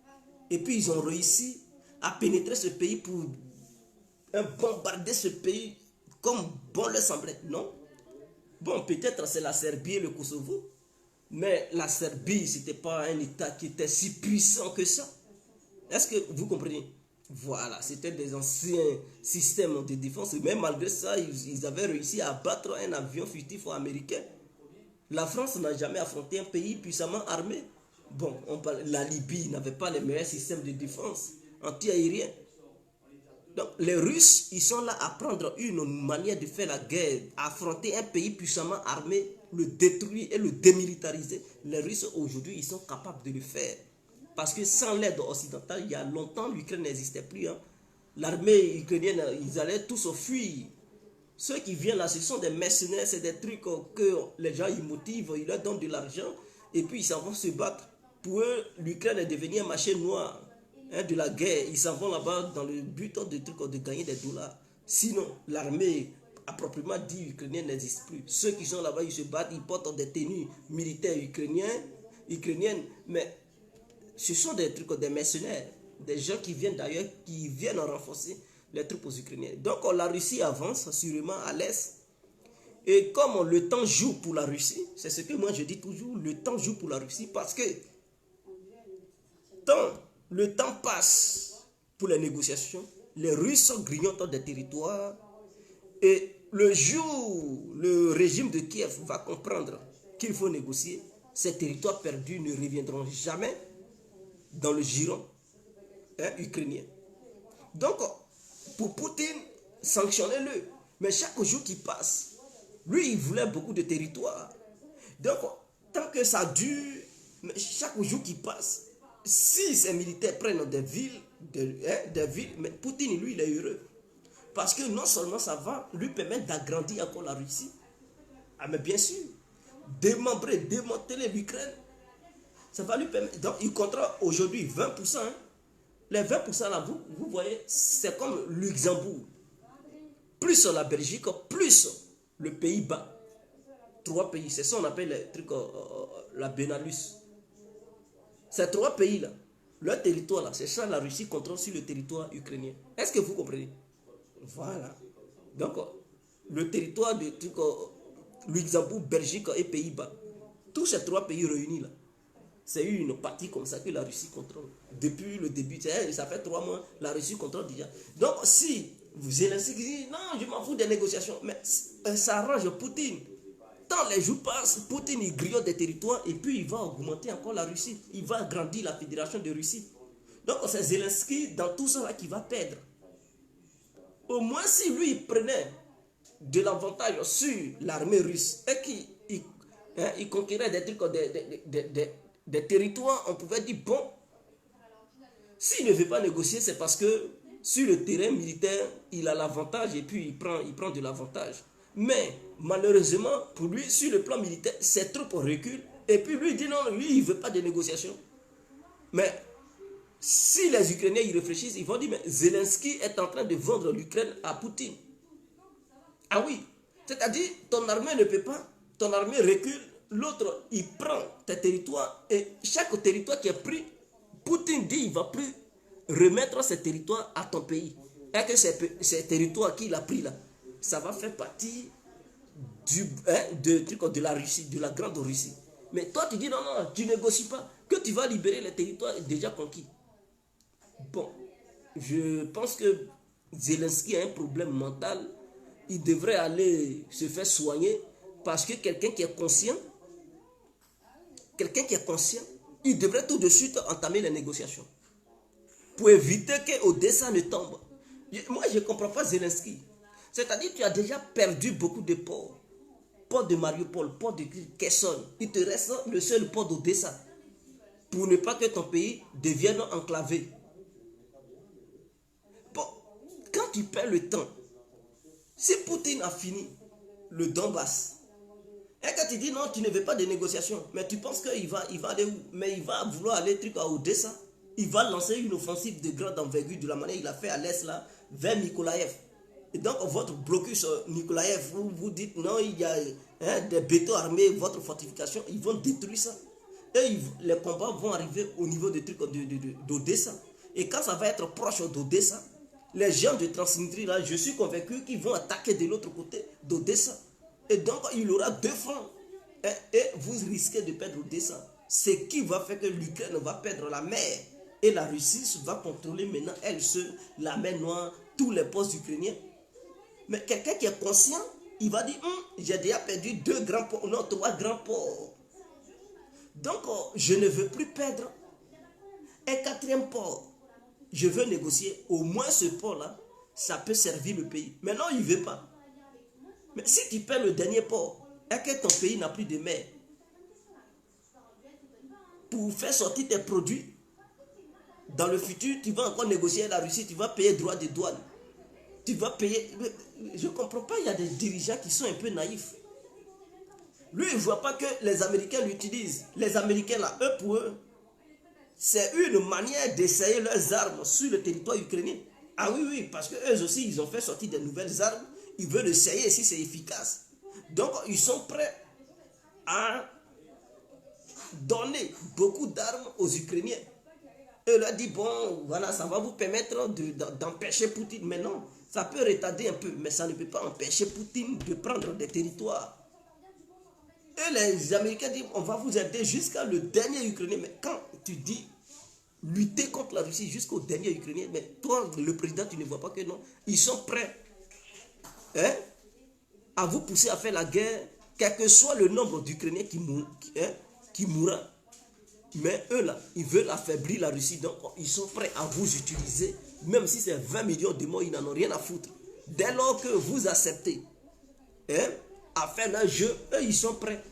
et puis ils ont réussi à pénétrer ce pays pour bombarder ce pays comme bon leur semblait? Non. Bon, peut-être c'est la Serbie et le Kosovo, mais la Serbie, ce n'était pas un État qui était si puissant que ça. Est-ce que vous comprenez? Voilà, c'était des anciens systèmes de défense. Mais malgré ça, ils avaient réussi à abattre un avion furtif américain. La France n'a jamais affronté un pays puissamment armé. Bon, la Libye n'avait pas les meilleurs systèmes de défense anti-aériens. Donc, les Russes, ils sont là à prendre une manière de faire la guerre, affronter un pays puissamment armé, le détruire et le démilitariser. Les Russes, aujourd'hui, ils sont capables de le faire. Parce que sans l'aide occidentale, il y a longtemps, l'Ukraine n'existait plus. Hein. L'armée ukrainienne, ils allaient tous fuir. Ceux qui viennent là, ce sont des mercenaires, c'est des trucs que les gens ils motivent, ils leur donnent de l'argent et puis ils s'en vont se battre. Pour eux, l'Ukraine est devenue un marché noir de la guerre. Ils s'en vont là-bas dans le but de gagner des dollars. Sinon, l'armée, à proprement dit, ukrainienne n'existe plus. Ceux qui sont là-bas, ils se battent, ils portent des tenues militaires ukrainiennes, mais ce sont des mercenaires, des gens qui viennent d'ailleurs, qui viennent renforcer les troupes ukrainiennes. Donc la Russie avance sûrement à l'est. Et comme le temps joue pour la Russie, c'est ce que moi je dis toujours, le temps joue pour la Russie parce que le temps passe pour les négociations, les Russes grignotent des territoires et le jour le régime de Kiev va comprendre qu'il faut négocier, ces territoires perdus ne reviendront jamais dans le giron ukrainien. Donc, pour Poutine, sanctionnez-le. Mais chaque jour qui passe, lui, il voulait beaucoup de territoire. Donc, tant que ça dure, chaque jour qui passe, si ces militaires prennent des villes, mais Poutine, lui, il est heureux. Parce que non seulement ça va lui permettre d'agrandir encore la Russie, ah, mais bien sûr, démanteler l'Ukraine, ça va lui permettre. Donc, il contrôle aujourd'hui 20%. Hein. Les 20% là, vous voyez, c'est comme Luxembourg. Plus la Belgique, plus le Pays-Bas. 3 pays, c'est ça qu'on appelle les trucs, la Benelux. Ces 3 pays-là, leur territoire là, c'est ça la Russie contrôle sur le territoire ukrainien. Est-ce que vous comprenez? Voilà. Donc, le territoire de Luxembourg, Belgique et Pays-Bas, tous ces 3 pays réunis là, c'est une partie comme ça que la Russie contrôle. Depuis le début, ça fait 3 mois, la Russie contrôle déjà. Donc, si Zelensky dit, non, je m'en fous des négociations, mais ça arrange Poutine. Tant les jours passent, Poutine il griotte des territoires et puis il va augmenter encore la Russie. Il va agrandir la fédération de Russie. Donc, c'est Zelensky dans tout ça là qui va perdre. Au moins, si lui il prenait de l'avantage sur l'armée russe et qu'il conquérait des trucs, des territoires, on pouvait dire, bon, s'il ne veut pas négocier, c'est parce que Sur le terrain militaire, il a l'avantage et puis il prend de l'avantage. Mais malheureusement, pour lui, sur le plan militaire, c'est trop au recul. Et puis lui, il dit non, lui, il ne veut pas de négociations. Mais si les Ukrainiens y réfléchissent, ils vont dire, mais Zelensky est en train de vendre l'Ukraine à Poutine. Ah oui, c'est-à-dire, ton armée ne peut pas, ton armée recule, l'autre, il prend tes territoires, et chaque territoire qui est pris, Poutine dit, il ne va plus remettre ces territoires à ton pays. Et que ces territoires qu'il a pris là, ça va faire partie de la Russie, de la grande Russie. Mais toi, tu dis, non, non, tu ne négocies pas, que tu vas libérer les territoires déjà conquis. Bon, je pense que Zelensky a un problème mental. Il devrait aller se faire soigner parce que quelqu'un qui est conscient, il devrait tout de suite entamer les négociations pour éviter que Odessa ne tombe. Moi, je ne comprends pas Zelensky. C'est-à-dire que tu as déjà perdu beaucoup de ports. Port de Mariupol, port de Kherson. Il te reste le seul port d'Odessa pour ne pas que ton pays devienne enclavé. Bon, quand tu perds le temps, si Poutine a fini le Donbass, et quand tu dis non, tu ne veux pas de négociations, mais tu penses qu'il va aller où? Mais il va vouloir aller à Odessa. Il va lancer une offensive de grande envergure de la manière qu'il a fait à l'Est là, vers Nikolaev. Et donc votre blocus Nikolaev, vous dites non, il y a des bétons armés, votre fortification, ils vont détruire ça. Et les combats vont arriver au niveau des trucs d'Odessa. Et quand ça va être proche d'Odessa, les gens de Transnistrie là, je suis convaincu qu'ils vont attaquer de l'autre côté d'Odessa. Et donc il y aura deux fronts. Et vous risquez de perdre Odessa. Ce qui va faire que l'Ukraine va perdre la mer. Et la Russie va contrôler maintenant, elle seule, la mer Noire, tous les postes ukrainiens. Mais quelqu'un qui est conscient, il va dire, j'ai déjà perdu 3 grands ports. Donc, je ne veux plus perdre un 4e port. Je veux négocier. Au moins ce port-là, ça peut servir le pays. Mais non, il ne veut pas. Mais si tu perds le dernier port, et que ton pays n'a plus de mer, pour faire sortir tes produits, dans le futur, tu vas encore négocier avec la Russie, tu vas payer droit de douane. Tu vas payer. Je ne comprends pas, il y a des dirigeants qui sont un peu naïfs. Lui, il ne voit pas que les Américains l'utilisent. Les Américains, là, eux, pour eux, c'est une manière d'essayer leurs armes sur le territoire ukrainien. Ah oui, oui, parce qu'eux aussi, ils ont fait sortir des nouvelles armes. Ils veulent essayer si c'est efficace. Donc, ils sont prêts à donner beaucoup d'armes aux Ukrainiens. Et leur dit, bon, voilà, ça va vous permettre d'empêcher Poutine. Mais non, ça peut retarder un peu, mais ça ne peut pas empêcher Poutine de prendre des territoires. Et les Américains disent, on va vous aider jusqu'à le dernier Ukrainien. Mais quand tu dis lutter contre la Russie jusqu'au dernier Ukrainien, mais toi, le président, tu ne vois pas que non. Ils sont prêts à vous pousser à faire la guerre, quel que soit le nombre d'Ukrainiens qui mourra. Mais eux là, ils veulent affaiblir la Russie, donc ils sont prêts à vous utiliser, même si c'est 20 millions de morts, ils n'en ont rien à foutre. Dès lors que vous acceptez à faire leur jeu, eux ils sont prêts.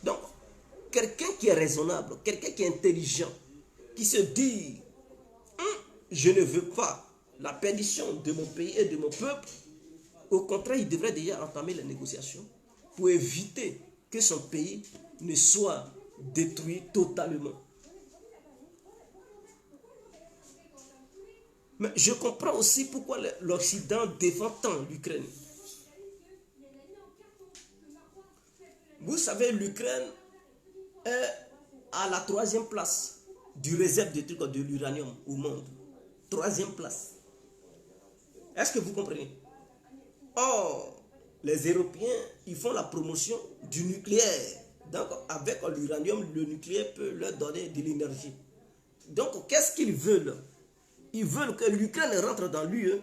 Donc, quelqu'un qui est raisonnable, quelqu'un qui est intelligent, qui se dit, je ne veux pas la perdition de mon pays et de mon peuple, au contraire, il devrait déjà entamer les négociations pour éviter que son pays ne soit détruit totalement. Mais je comprends aussi pourquoi l'Occident défend tant l'Ukraine. Vous savez, l'Ukraine est à la 3e place du réserve de l'uranium au monde. 3e place. Est-ce que vous comprenez? Or, les Européens, ils font la promotion du nucléaire. Donc, avec l'uranium, le nucléaire peut leur donner de l'énergie. Donc, qu'est-ce qu'ils veulent? Ils veulent que l'Ukraine rentre dans l'UE.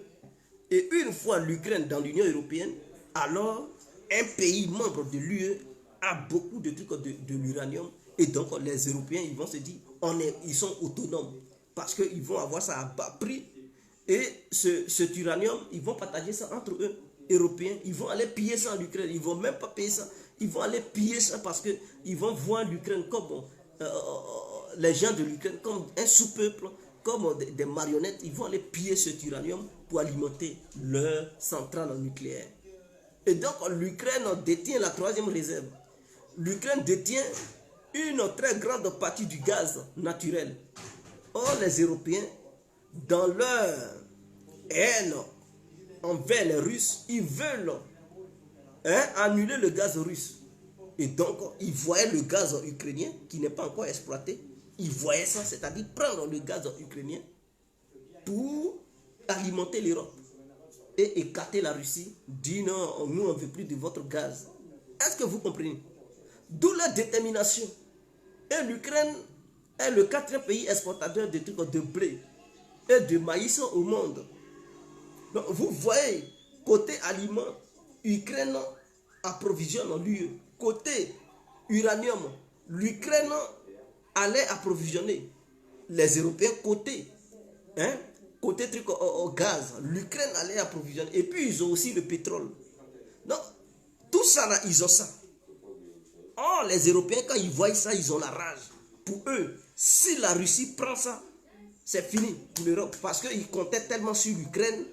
Et une fois l'Ukraine dans l'Union européenne, alors un pays membre de l'UE a beaucoup de trucs de l'uranium. Et donc, les Européens, ils vont se dire, ils sont autonomes. Parce qu'ils vont avoir ça à bas prix. Et cet uranium, ils vont partager ça entre eux, Européens. Ils vont aller piller ça en Ukraine. Ils ne vont même pas payer ça. Ils vont aller piller ça parce qu'ils vont voir l'Ukraine comme les gens de l'Ukraine comme un sous-peuple comme des marionnettes, ils vont aller piller cet uranium pour alimenter leur centrale nucléaire. Et donc, l'Ukraine détient la troisième réserve. L'Ukraine détient une très grande partie du gaz naturel. Or, les Européens, dans leur haine envers les Russes, ils veulent annuler le gaz russe. Et donc, ils voyaient le gaz ukrainien qui n'est pas encore exploité. Ils voyaient ça, c'est-à-dire prendre le gaz ukrainien pour alimenter l'Europe et écarter la Russie, dire non, nous on ne veut plus de votre gaz. Est-ce que vous comprenez? D'où la détermination. Et l'Ukraine est le quatrième pays exportateur de trucs de blé et de maïs au monde. Donc vous voyez, côté aliments, l'Ukraine approvisionne l'UE. Côté uranium, l'Ukraine allait approvisionner les Européens. Côté truc au gaz, l'Ukraine allait approvisionner. Et puis ils ont aussi le pétrole. Donc tout ça là, ils ont ça. Or les Européens, quand ils voient ça, ils ont la rage. Pour eux, si la Russie prend ça, c'est fini pour l'Europe. Parce qu'ils comptaient tellement sur l'Ukraine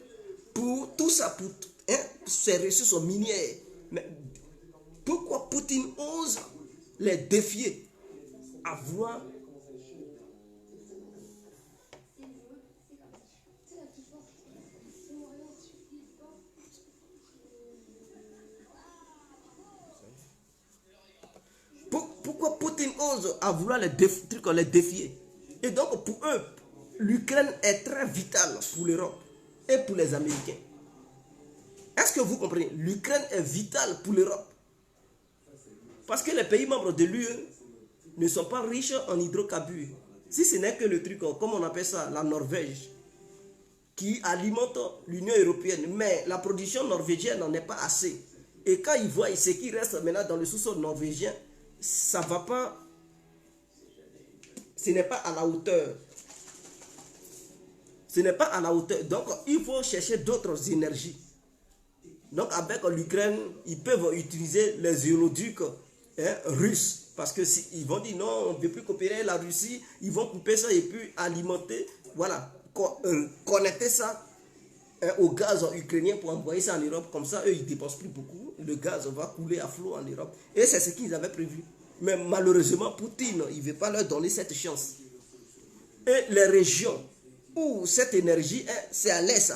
pour tout ça, pour ces ressources minières. Mais pourquoi Poutine ose les défier à vouloir pourquoi Poutine ose à vouloir les défier? Et donc pour eux, l'Ukraine est très vitale pour l'Europe et pour les Américains. Est-ce que vous comprenez? L'Ukraine est vitale pour l'Europe. Parce que les pays membres de l'UE ne sont pas riches en hydrocarbures. Si ce n'est que le truc, comme on appelle ça, la Norvège, qui alimente l'Union européenne. Mais la production norvégienne n'en est pas assez. Et quand ils voient ce qui reste maintenant dans le sous-sol norvégien, ça ne va pas, ce n'est pas à la hauteur. Ce n'est pas à la hauteur. Donc, il faut chercher d'autres énergies. Donc, avec l'Ukraine, ils peuvent utiliser les oléoducs russes. Parce que si ils vont dire non, on ne veut plus coopérer la Russie, ils vont couper ça et puis alimenter, voilà, connecter ça au gaz ukrainien pour envoyer ça en Europe. Comme ça, eux, ils ne dépensent plus beaucoup. Le gaz va couler à flot en Europe. Et c'est ce qu'ils avaient prévu. Mais malheureusement, Poutine, il ne veut pas leur donner cette chance. Et les régions où cette énergie est, c'est à l'est,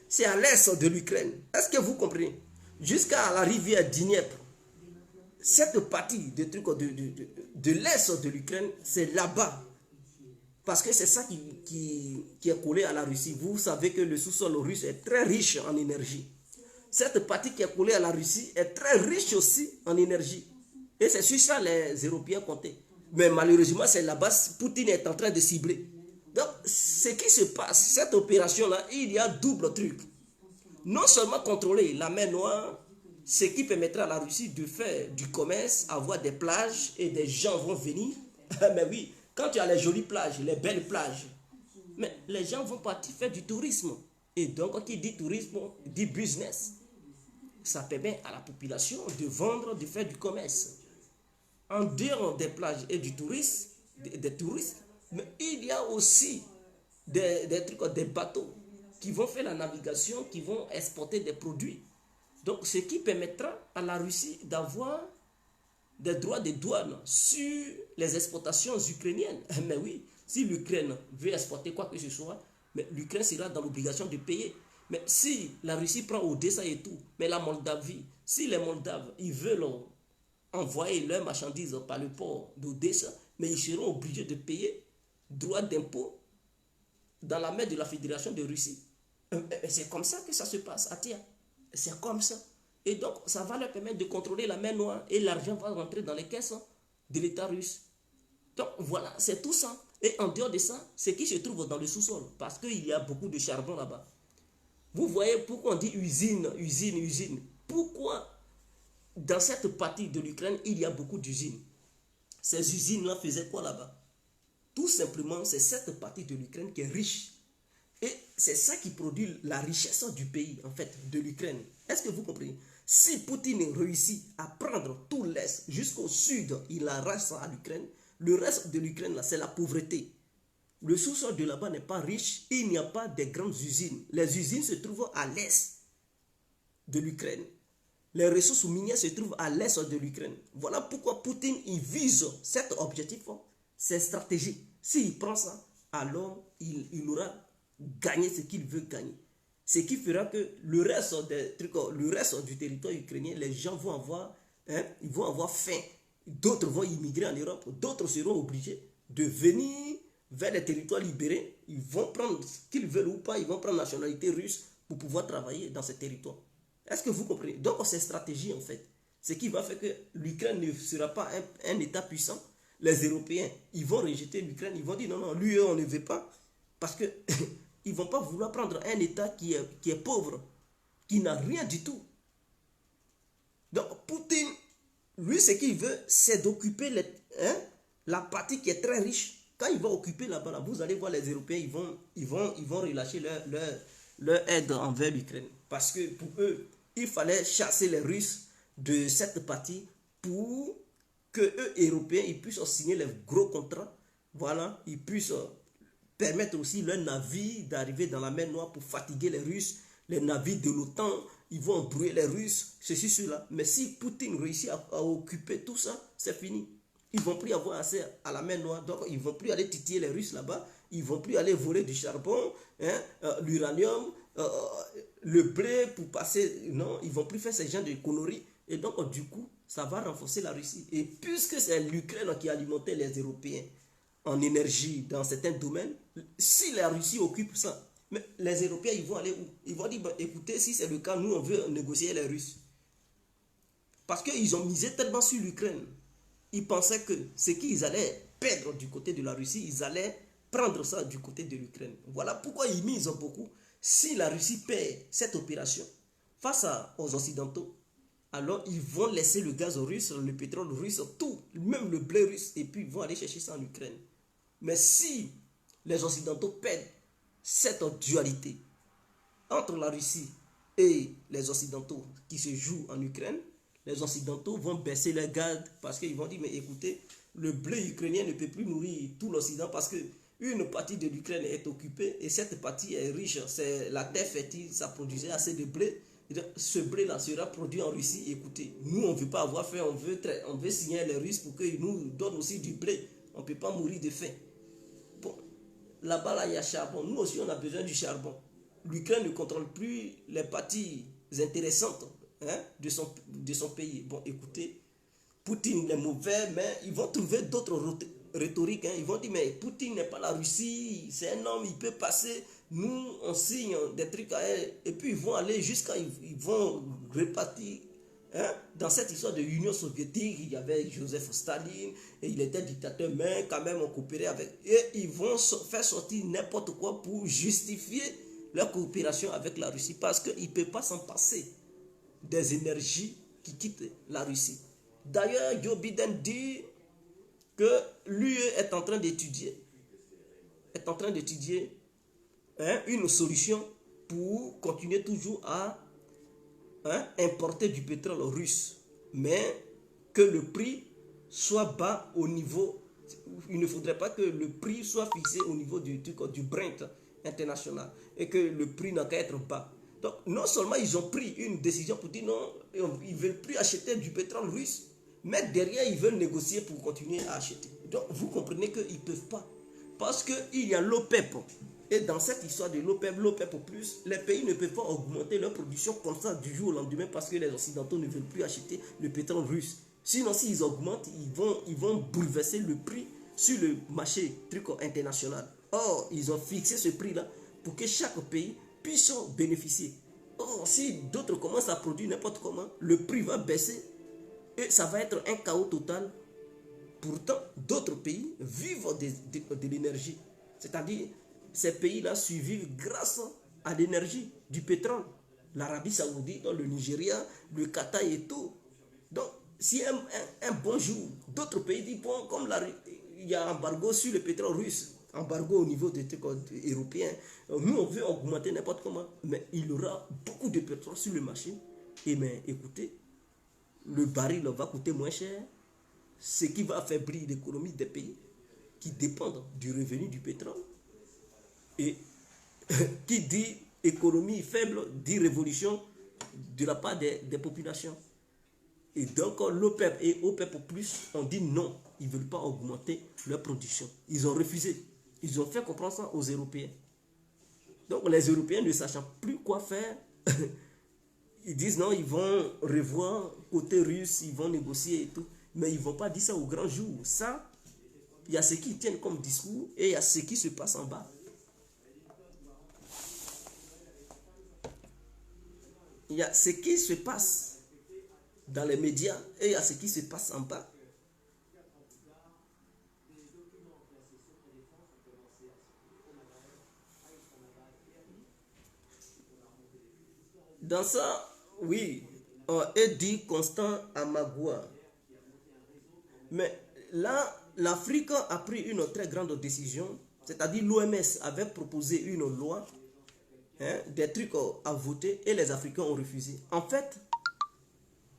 c'est à l'est de l'Ukraine. Est-ce que vous comprenez? Jusqu'à la rivière Dniepr, cette partie de l'est de l'Ukraine, c'est là-bas. Parce que c'est ça qui est collé à la Russie. Vous savez que le sous-sol russe est très riche en énergie. Cette partie qui est collée à la Russie est très riche aussi en énergie. Et c'est sur ça les Européens comptaient. Mais malheureusement, c'est là-bas Poutine est en train de cibler. Donc, ce qui se passe, cette opération-là, il y a double truc. Non seulement contrôler la mer Noire, ce qui permettra à la Russie de faire du commerce, avoir des plages et des gens vont venir. Mais oui, quand tu as les jolies plages, les belles plages, mais les gens vont partir faire du tourisme. Et donc, qui dit tourisme, dit business. Ça permet à la population de vendre, de faire du commerce. En dehors des plages et du tourisme, des touristes, mais il y a aussi des bateaux qui vont faire la navigation, qui vont exporter des produits. Donc, ce qui permettra à la Russie d'avoir des droits de douane sur les exportations ukrainiennes. Mais oui, si l'Ukraine veut exporter quoi que ce soit, mais l'Ukraine sera dans l'obligation de payer. Mais si la Russie prend Odessa et tout, mais la Moldavie, si les Moldaves, ils veulent envoyer leurs marchandises par le port d'Odessa, mais ils seront obligés de payer droit d'impôt dans la main de la Fédération de Russie. C'est comme ça que ça se passe, Atia. C'est comme ça. Et donc, ça va leur permettre de contrôler la mer Noire et l'argent va rentrer dans les caisses de l'État russe. Donc, voilà, c'est tout ça. Et en dehors de ça, ce qui se trouve dans le sous-sol, parce qu'il y a beaucoup de charbon là-bas. Vous voyez pourquoi on dit usine, usine, usine. Pourquoi dans cette partie de l'Ukraine, il y a beaucoup d'usines? Ces usines-là faisaient quoi là-bas? Tout simplement, c'est cette partie de l'Ukraine qui est riche. Et c'est ça qui produit la richesse du pays, en fait, de l'Ukraine. Est-ce que vous comprenez? Si Poutine réussit à prendre tout l'Est jusqu'au sud, il arrache ça à l'Ukraine. Le reste de l'Ukraine, là, c'est la pauvreté. Le sous-sol de là-bas n'est pas riche. Il n'y a pas de grandes usines. Les usines se trouvent à l'est de l'Ukraine. Les ressources minières se trouvent à l'est de l'Ukraine. Voilà pourquoi Poutine il vise cet objectif, c'est stratégique. S'il prend ça, alors il aura gagné ce qu'il veut gagner. Ce qui fera que le reste du territoire ukrainien, les gens vont avoir, ils vont avoir faim. D'autres vont immigrer en Europe, d'autres seront obligés de venir vers les territoires libérés. Ils vont prendre ce qu'ils veulent ou pas, ils vont prendre la nationalité russe pour pouvoir travailler dans ces territoires. Est-ce que vous comprenez? Donc c'est stratégie en fait. Ce qui va faire que l'Ukraine ne sera pas un État puissant. Les Européens, ils vont rejeter l'Ukraine. Ils vont dire non, non, l'UE, on ne veut pas. Parce que ils ne vont pas vouloir prendre un État qui est pauvre, qui n'a rien du tout. Donc Poutine, lui, ce qu'il veut, c'est d'occuper la partie qui est très riche. Quand il va occuper là-bas, vous allez voir les Européens, ils vont relâcher leur aide envers l'Ukraine. Parce que pour eux, il fallait chasser les Russes de cette partie pour que eux, Européens, ils puissent signer les gros contrats. Voilà, ils puissent permettre aussi leurs navires d'arriver dans la mer Noire pour fatiguer les Russes. Les navires de l'OTAN, ils vont embrouiller les Russes, ceci, cela. Mais si Poutine réussit à occuper tout ça, c'est fini. Ils ne vont plus avoir accès à la mer Noire. Donc, ils ne vont plus aller titiller les Russes là-bas. Ils ne vont plus aller voler du charbon, l'uranium, le blé pour passer. Non, ils ne vont plus faire ce genre de conneries. Et donc, du coup, ça va renforcer la Russie. Et puisque c'est l'Ukraine qui alimentait les Européens en énergie dans certains domaines, si la Russie occupe ça, mais les Européens, ils vont aller où? Ils vont dire, bah, écoutez, si c'est le cas, nous, on veut négocier les Russes. Parce qu'ils ont misé tellement sur l'Ukraine. Ils pensaient que ce qu'ils allaient perdre du côté de la Russie, ils allaient prendre ça du côté de l'Ukraine. Voilà pourquoi ils misent beaucoup. Si la Russie perd cette opération face aux Occidentaux, alors ils vont laisser le gaz russe, le pétrole russe, tout, même le blé russe, et puis ils vont aller chercher ça en Ukraine. Mais si les Occidentaux perdent cette dualité entre la Russie et les Occidentaux qui se jouent en Ukraine, les Occidentaux vont baisser les gardes parce qu'ils vont dire, mais écoutez, le blé ukrainien ne peut plus nourrir tout l'Occident parce que une partie de l'Ukraine est occupée et cette partie est riche, c'est la terre fertile, ça produisait assez de blé. Ce blé-là sera produit en Russie. Écoutez, nous, on ne veut pas avoir faim, on veut signer les Russes pour qu'ils nous donnent aussi du blé. On ne peut pas mourir de faim. Bon, là-bas, là, il y a charbon. Nous aussi, on a besoin du charbon. L'Ukraine ne contrôle plus les parties intéressantes de son pays. Bon, écoutez, Poutine est mauvais, mais ils vont trouver d'autres rhétoriques. Ils vont dire, mais Poutine n'est pas la Russie, c'est un homme, il peut passer. Nous, on signe des trucs à elle. Et puis, ils vont aller jusqu'à... Ils vont repartir. Dans cette histoire de l'Union soviétique, il y avait Joseph Staline, et il était dictateur, mais quand même, on coopérait avec. Et ils vont faire sortir n'importe quoi pour justifier leur coopération avec la Russie. Parce qu'ils ne peuvent pas s'en passer des énergies qui quittent la Russie. D'ailleurs, Joe Biden dit que l'UE est en train d'étudier une solution pour continuer toujours à importer du pétrole russe, mais que le prix soit bas au niveau, il ne faudrait pas que le prix soit fixé au niveau du Brent international et que le prix n'a qu'à être bas. Donc non seulement ils ont pris une décision pour dire non, ils ne veulent plus acheter du pétrole russe, mais derrière ils veulent négocier pour continuer à acheter. Donc vous comprenez qu'ils ne peuvent pas. Parce qu'il y a l'OPEP. Et dans cette histoire de l'OPEP, les pays ne peuvent pas augmenter leur production comme ça du jour au lendemain parce que les Occidentaux ne veulent plus acheter le pétrole russe. Sinon, s'ils augmentent, ils vont bouleverser le prix sur le marché international. Or, ils ont fixé ce prix-là pour que chaque pays puisse en bénéficier. Or, si d'autres commencent à produire n'importe comment, le prix va baisser et ça va être un chaos total. Pourtant, d'autres pays vivent de l'énergie. C'est-à-dire, ces pays-là survivent grâce à l'énergie, du pétrole. L'Arabie Saoudite, le Nigeria, le Qatar et tout. Donc, si un bon jour, d'autres pays disent, bon, comme il y a un embargo sur le pétrole russe, embargo au niveau des européens, nous on veut augmenter n'importe comment, mais il y aura beaucoup de pétrole sur le marché. Et mais écoutez, le baril va coûter moins cher, ce qui va affaiblir l'économie des pays qui dépendent du revenu du pétrole. Et qui dit économie faible, dit révolution de la part des populations. Et donc, l'OPEP et OPEP plus ont dit non, ils ne veulent pas augmenter leur production. Ils ont refusé. Ils ont fait comprendre ça aux Européens. Donc, les Européens ne sachant plus quoi faire, ils disent non, ils vont revoir côté russe, ils vont négocier et tout. Mais ils ne vont pas dire ça au grand jour. Ça, il y a ce qui tiennent comme discours et il y a ce qui se passe en bas. Il y a ce qui se passe dans les médias et il y a ce qui se passe en bas. Dans ça, oui, est dit Constant Amagua. Mais là, l'Afrique a pris une très grande décision, c'est-à-dire l'OMS avait proposé une loi, des trucs à voter et les Africains ont refusé. En fait,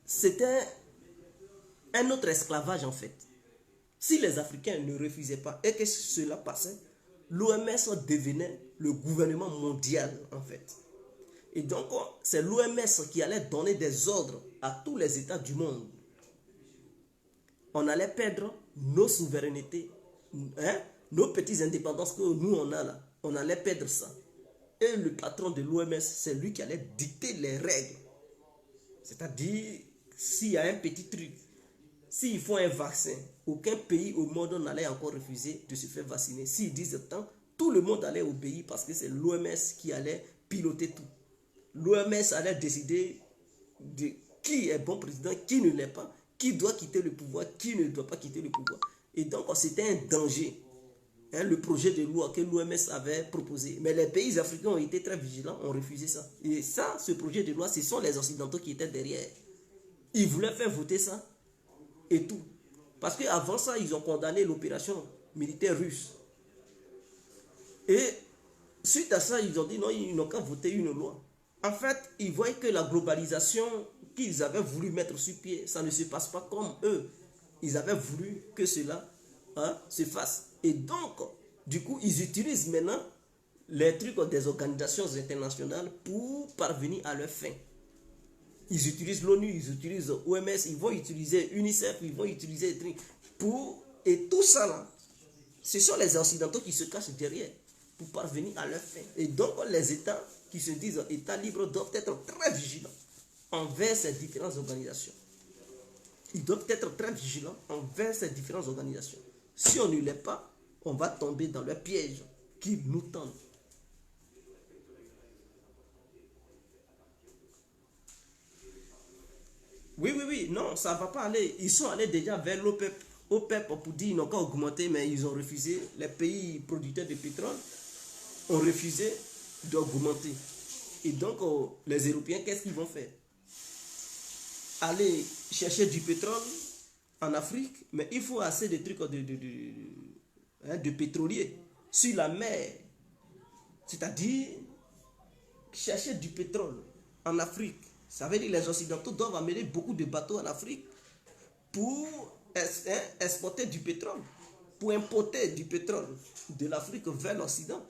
c'était un autre esclavage en fait. Si les Africains ne refusaient pas et que cela passait, l'OMS devenait le gouvernement mondial en fait. Et donc, c'est l'OMS qui allait donner des ordres à tous les États du monde. On allait perdre nos souverainetés, nos petites indépendances que nous on a là. On allait perdre ça. Et le patron de l'OMS, c'est lui qui allait dicter les règles. C'est-à-dire, s'il y a un petit truc, s'il faut un vaccin, aucun pays au monde n'allait encore refuser de se faire vacciner. S'ils disent tant, tout le monde allait obéir parce que c'est l'OMS qui allait piloter tout. L'OMS allait décider de qui est bon président, qui ne l'est pas, qui doit quitter le pouvoir, qui ne doit pas quitter le pouvoir. Et donc, c'était un danger, le projet de loi que l'OMS avait proposé. Mais les pays africains ont été très vigilants, ont refusé ça. Et ça, ce projet de loi, ce sont les Occidentaux qui étaient derrière. Ils voulaient faire voter ça et tout. Parce qu'avant ça, ils ont condamné l'opération militaire russe. Et suite à ça, ils ont dit non, ils n'ont qu'à voter une loi. En fait, ils voient que la globalisation qu'ils avaient voulu mettre sur pied, ça ne se passe pas comme eux. Ils avaient voulu que cela se fasse. Et donc, du coup, ils utilisent maintenant les trucs des organisations internationales pour parvenir à leur fin. Ils utilisent l'ONU, ils utilisent l'OMS, ils vont utiliser UNICEF, ils vont utiliser des trucs pour... Et tout ça là, ce sont les Occidentaux qui se cachent derrière pour parvenir à leur fin. Et donc, les États qui se disent États libres doivent être très vigilants envers ces différentes organisations. Ils doivent être très vigilants envers ces différentes organisations. Si on ne l'est pas, on va tomber dans le piège qu'ils nous tendent. Oui, non, ça ne va pas aller. Ils sont allés déjà vers l'OPEP. OPEP pour dire qu'ils n'ont qu'à augmenter, mais ils ont refusé. Les pays producteurs de pétrole ont refusé d'augmenter. Et donc, les Européens, qu'est-ce qu'ils vont faire? Aller chercher du pétrole en Afrique, mais il faut assez de trucs de pétroliers sur la mer. C'est-à-dire, chercher du pétrole en Afrique. Ça veut dire que les Occidentaux doivent amener beaucoup de bateaux en Afrique pour exporter du pétrole, pour importer du pétrole de l'Afrique vers l'Occident.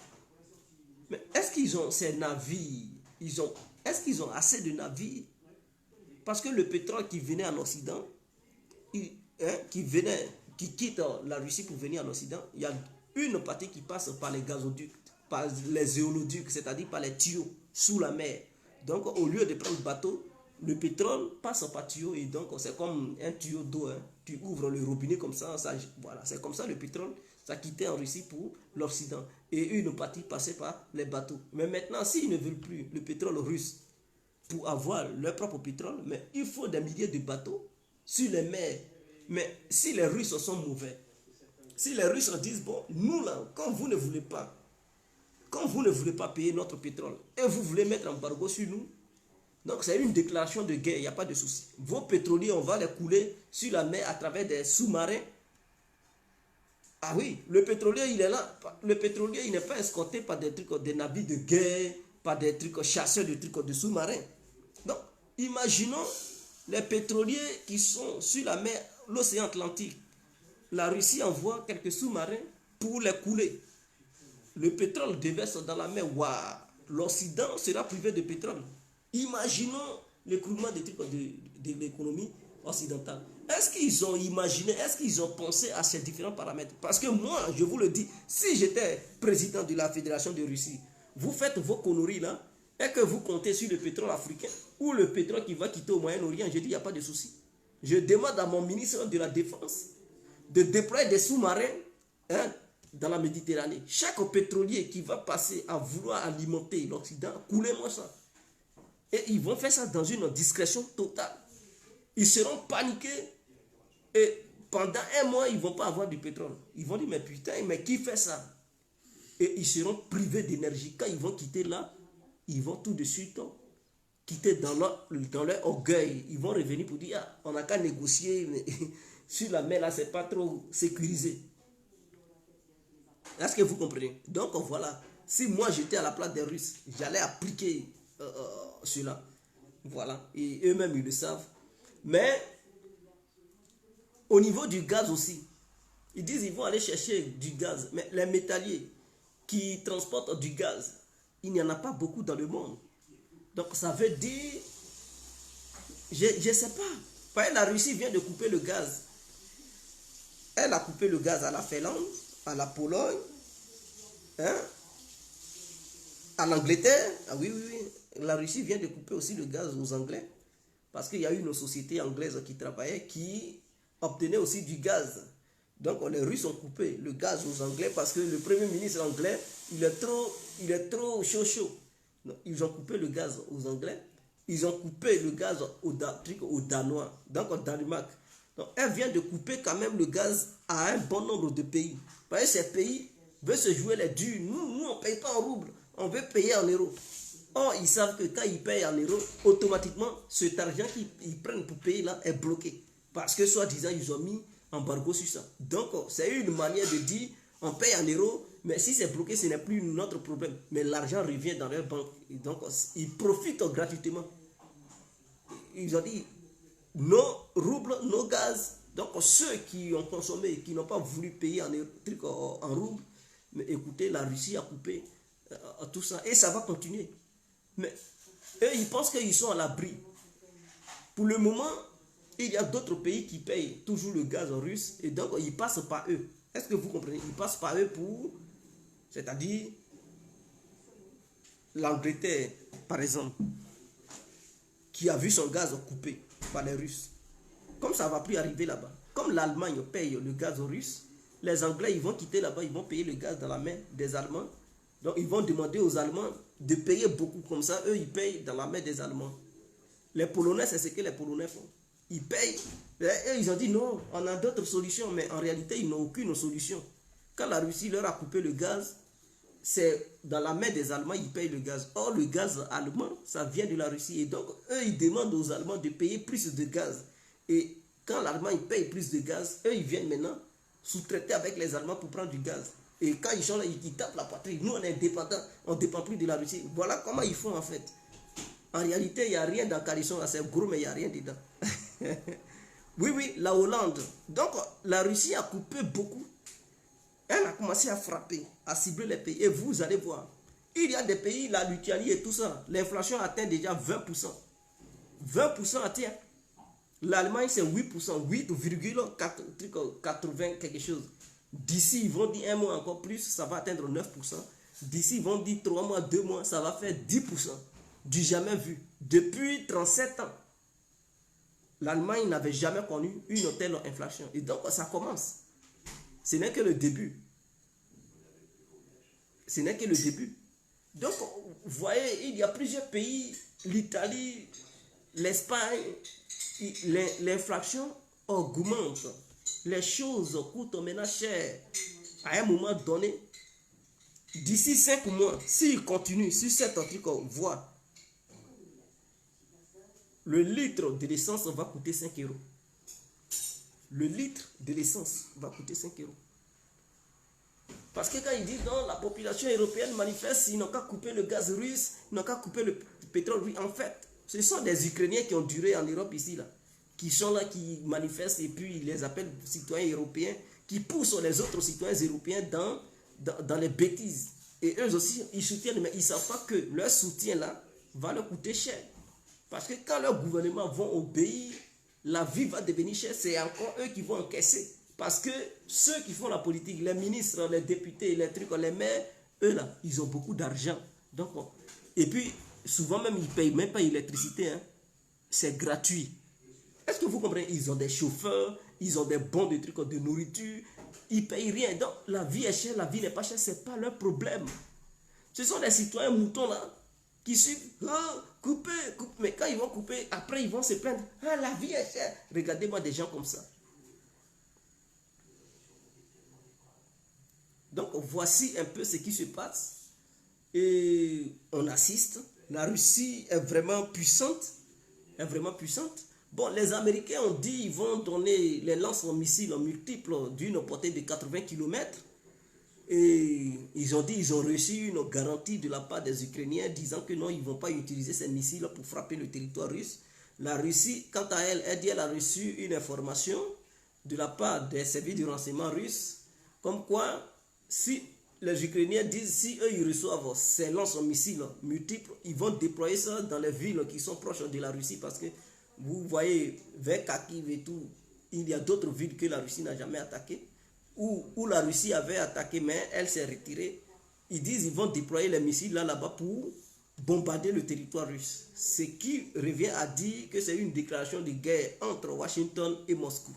Mais est-ce qu'ils ont ces navires? Est-ce qu'ils ont assez de navires? Parce que le pétrole qui venait en Occident, qui quitte la Russie pour venir en Occident, il y a une partie qui passe par les gazoducs, par les éoloducs, c'est-à-dire par les tuyaux sous la mer. Donc, au lieu de prendre le bateau, le pétrole passe par tuyau et donc c'est comme un tuyau d'eau. Tu ouvres le robinet comme ça, voilà, c'est comme ça le pétrole, ça quittait en Russie pour l'Occident. Et une partie passait par les bateaux. Mais maintenant, s'ils ne veulent plus le pétrole russe pour avoir leur propre pétrole, mais il faut des milliers de bateaux sur les mers. Mais si les Russes sont mauvais, si les Russes disent, bon, nous là, quand vous ne voulez pas payer notre pétrole et vous voulez mettre un embargo sur nous, donc c'est une déclaration de guerre, il n'y a pas de souci. Vos pétroliers, on va les couler sur la mer à travers des sous-marins. Ah oui, le pétrolier, il est là. Le pétrolier, il n'est pas escorté par des trucs, des navires de guerre, par des trucs chasseurs, des trucs de sous-marins. Donc, imaginons les pétroliers qui sont sur la mer, l'océan Atlantique. La Russie envoie quelques sous-marins pour les couler. le pétrole déverse dans la mer, waouh, l'Occident sera privé de pétrole. Imaginons l'écroulement de l'économie occidentale. Est-ce qu'ils ont imaginé, est-ce qu'ils ont pensé à ces différents paramètres? Parce que moi, je vous le dis, si j'étais président de la Fédération de Russie, vous faites vos conneries là, et que vous comptez sur le pétrole africain ou le pétrole qui va quitter au Moyen-Orient, je dis, il n'y a pas de souci. Je demande à mon ministre de la Défense de déployer des sous-marins, hein, dans la Méditerranée. Chaque pétrolier qui va passer à vouloir alimenter l'Occident, coulez-moi ça. Et ils vont faire ça dans une discrétion totale. Ils seront paniqués et pendant un mois, ils ne vont pas avoir du pétrole. Ils vont dire, mais putain, mais qui fait ça? Et ils seront privés d'énergie. Quand ils vont quitter là, ils vont tout de suite quitter dans leur orgueil. Ils vont revenir pour dire, ah, on n'a qu'à négocier, mais sur la mer là, c'est pas trop sécurisé. Est-ce que vous comprenez? Donc voilà, si moi j'étais à la place des Russes, j'allais appliquer cela. Voilà, et eux-mêmes ils le savent. Mais au niveau du gaz aussi, ils disent qu'ils vont aller chercher du gaz. Mais les métalliers qui transportent du gaz, il n'y en a pas beaucoup dans le monde. Donc ça veut dire, je ne sais pas. La Russie vient de couper le gaz. Elle a coupé le gaz à la Finlande, à la Pologne, hein, à l'Angleterre. Ah oui, oui, oui. La Russie vient de couper aussi le gaz aux Anglais. Parce qu'il y a eu une société anglaise qui travaillait, qui obtenait aussi du gaz. Donc les Russes ont coupé le gaz aux Anglais parce que le Premier ministre anglais, il est trop chaud. Donc, ils ont coupé le gaz aux Anglais. Ils ont coupé le gaz aux Danois, donc au Danemark. Donc elle vient de couper quand même le gaz à un bon nombre de pays. Parce que ces pays veulent se jouer les durs. Nous on ne paye pas en roubles, on veut payer en euros. Or, ils savent que quand ils payent en euros, automatiquement, cet argent qu'ils prennent pour payer là est bloqué. Parce que, soi-disant, ils ont mis embargo sur ça. Donc, c'est une manière de dire, on paye en euros, mais si c'est bloqué, ce n'est plus notre problème. Mais l'argent revient dans leur banque. Et donc, ils profitent gratuitement. Ils ont dit, nos roubles, nos gaz. Donc, ceux qui ont consommé, qui n'ont pas voulu payer en roubles, mais écoutez, la Russie a coupé tout ça. Et ça va continuer. Mais eux, ils pensent qu'ils sont à l'abri. Pour le moment, il y a d'autres pays qui payent toujours le gaz russe et donc ils passent par eux. Est-ce que vous comprenez? Ils passent par eux pour, c'est-à-dire l'Angleterre, par exemple, qui a vu son gaz coupé par les Russes. Comme ça ne va plus arriver là-bas. Comme l'Allemagne paye le gaz russe, les Anglais, ils vont quitter là-bas, ils vont payer le gaz dans la main des Allemands. Donc ils vont demander aux Allemands de payer beaucoup comme ça. Eux, ils payent dans la main des Allemands. Les Polonais, c'est ce que les Polonais font. Ils payent. Et ils ont dit non, on a d'autres solutions. Mais en réalité, ils n'ont aucune solution. Quand la Russie leur a coupé le gaz, c'est dans la main des Allemands, ils payent le gaz. Or, le gaz allemand, ça vient de la Russie. Et donc, eux, ils demandent aux Allemands de payer plus de gaz. Et quand l'Allemagne paye plus de gaz, eux, ils viennent maintenant sous-traiter avec les Allemands pour prendre du gaz. Et quand ils sont là, ils tapent la patrie. Nous, on est indépendants, on ne dépend plus de la Russie. Voilà comment ils font en fait. En réalité, il n'y a rien dans Calisson, c'est gros, mais il n'y a rien dedans. Oui, la Hollande. Donc, la Russie a coupé beaucoup. Elle a commencé à frapper, à cibler les pays. Et vous allez voir, il y a des pays, la Lituanie et tout ça, l'inflation atteint déjà 20%. 20% atteint. L'Allemagne, c'est 8%, 8,80 quelque chose. D'ici, ils vont dire un mois encore plus, ça va atteindre 9%. D'ici, ils vont dire 3 mois, 2 mois, ça va faire 10%. Du jamais vu. Depuis 37 ans, l'Allemagne n'avait jamais connu une telle inflation. Et donc, ça commence. Ce n'est que le début. Ce n'est que le début. Donc, vous voyez, il y a plusieurs pays, l'Italie, l'Espagne, l'inflation augmente. Les choses coûtent maintenant cher. À un moment donné, d'ici 5 mois, s'il continue sur cette voie, le litre de l'essence va coûter 5 euros. Le litre de l'essence va coûter 5 euros. Parce que quand ils disent non, la population européenne manifeste, ils n'ont qu'à couper le gaz russe, ils n'ont qu'à couper le pétrole russe. En fait, ce sont des Ukrainiens qui ont duré en Europe ici, là, qui sont là, qui manifestent et puis ils les appellent citoyens européens, qui poussent les autres citoyens européens dans les bêtises. Et eux aussi, ils soutiennent, mais ils ne savent pas que leur soutien là va leur coûter cher. Parce que quand leurs gouvernements vont obéir, la vie va devenir chère. C'est encore eux qui vont encaisser. Parce que ceux qui font la politique, les ministres, les députés, les trucs, les maires, eux là, ils ont beaucoup d'argent. Donc, et puis, souvent même, ils ne payent même pas l'électricité. Hein. C'est gratuit. Est-ce que vous comprenez? Ils ont des chauffeurs, ils ont des bons de trucs, de nourriture. Ils ne payent rien. Donc, la vie est chère, la vie n'est pas chère. Ce n'est pas leur problème. Ce sont des citoyens moutons là qui suivent. Oh, couper, couper. Mais quand ils vont couper, après ils vont se plaindre. Ah, la vie est chère. Regardez-moi des gens comme ça. Donc, voici un peu ce qui se passe. Et on assiste. La Russie est vraiment puissante. Est vraiment puissante. Bon, les Américains ont dit qu'ils vont donner les lance-missiles multiples d'une portée de 80 km. Et ils ont dit qu'ils ont reçu une garantie de la part des Ukrainiens disant que non, ils ne vont pas utiliser ces missiles pour frapper le territoire russe. La Russie, quant à elle, elle dit qu'elle a reçu une information de la part des services de renseignement russes comme quoi, si les Ukrainiens disent si eux ils reçoivent ces lance-missiles multiples, ils vont déployer ça dans les villes qui sont proches de la Russie parce que vous voyez, vers Kharkiv et tout, il y a d'autres villes que la Russie n'a jamais attaquées, où la Russie avait attaqué, mais elle s'est retirée. Ils disent qu'ils vont déployer les missiles là-bas pour bombarder le territoire russe. Ce qui revient à dire que c'est une déclaration de guerre entre Washington et Moscou.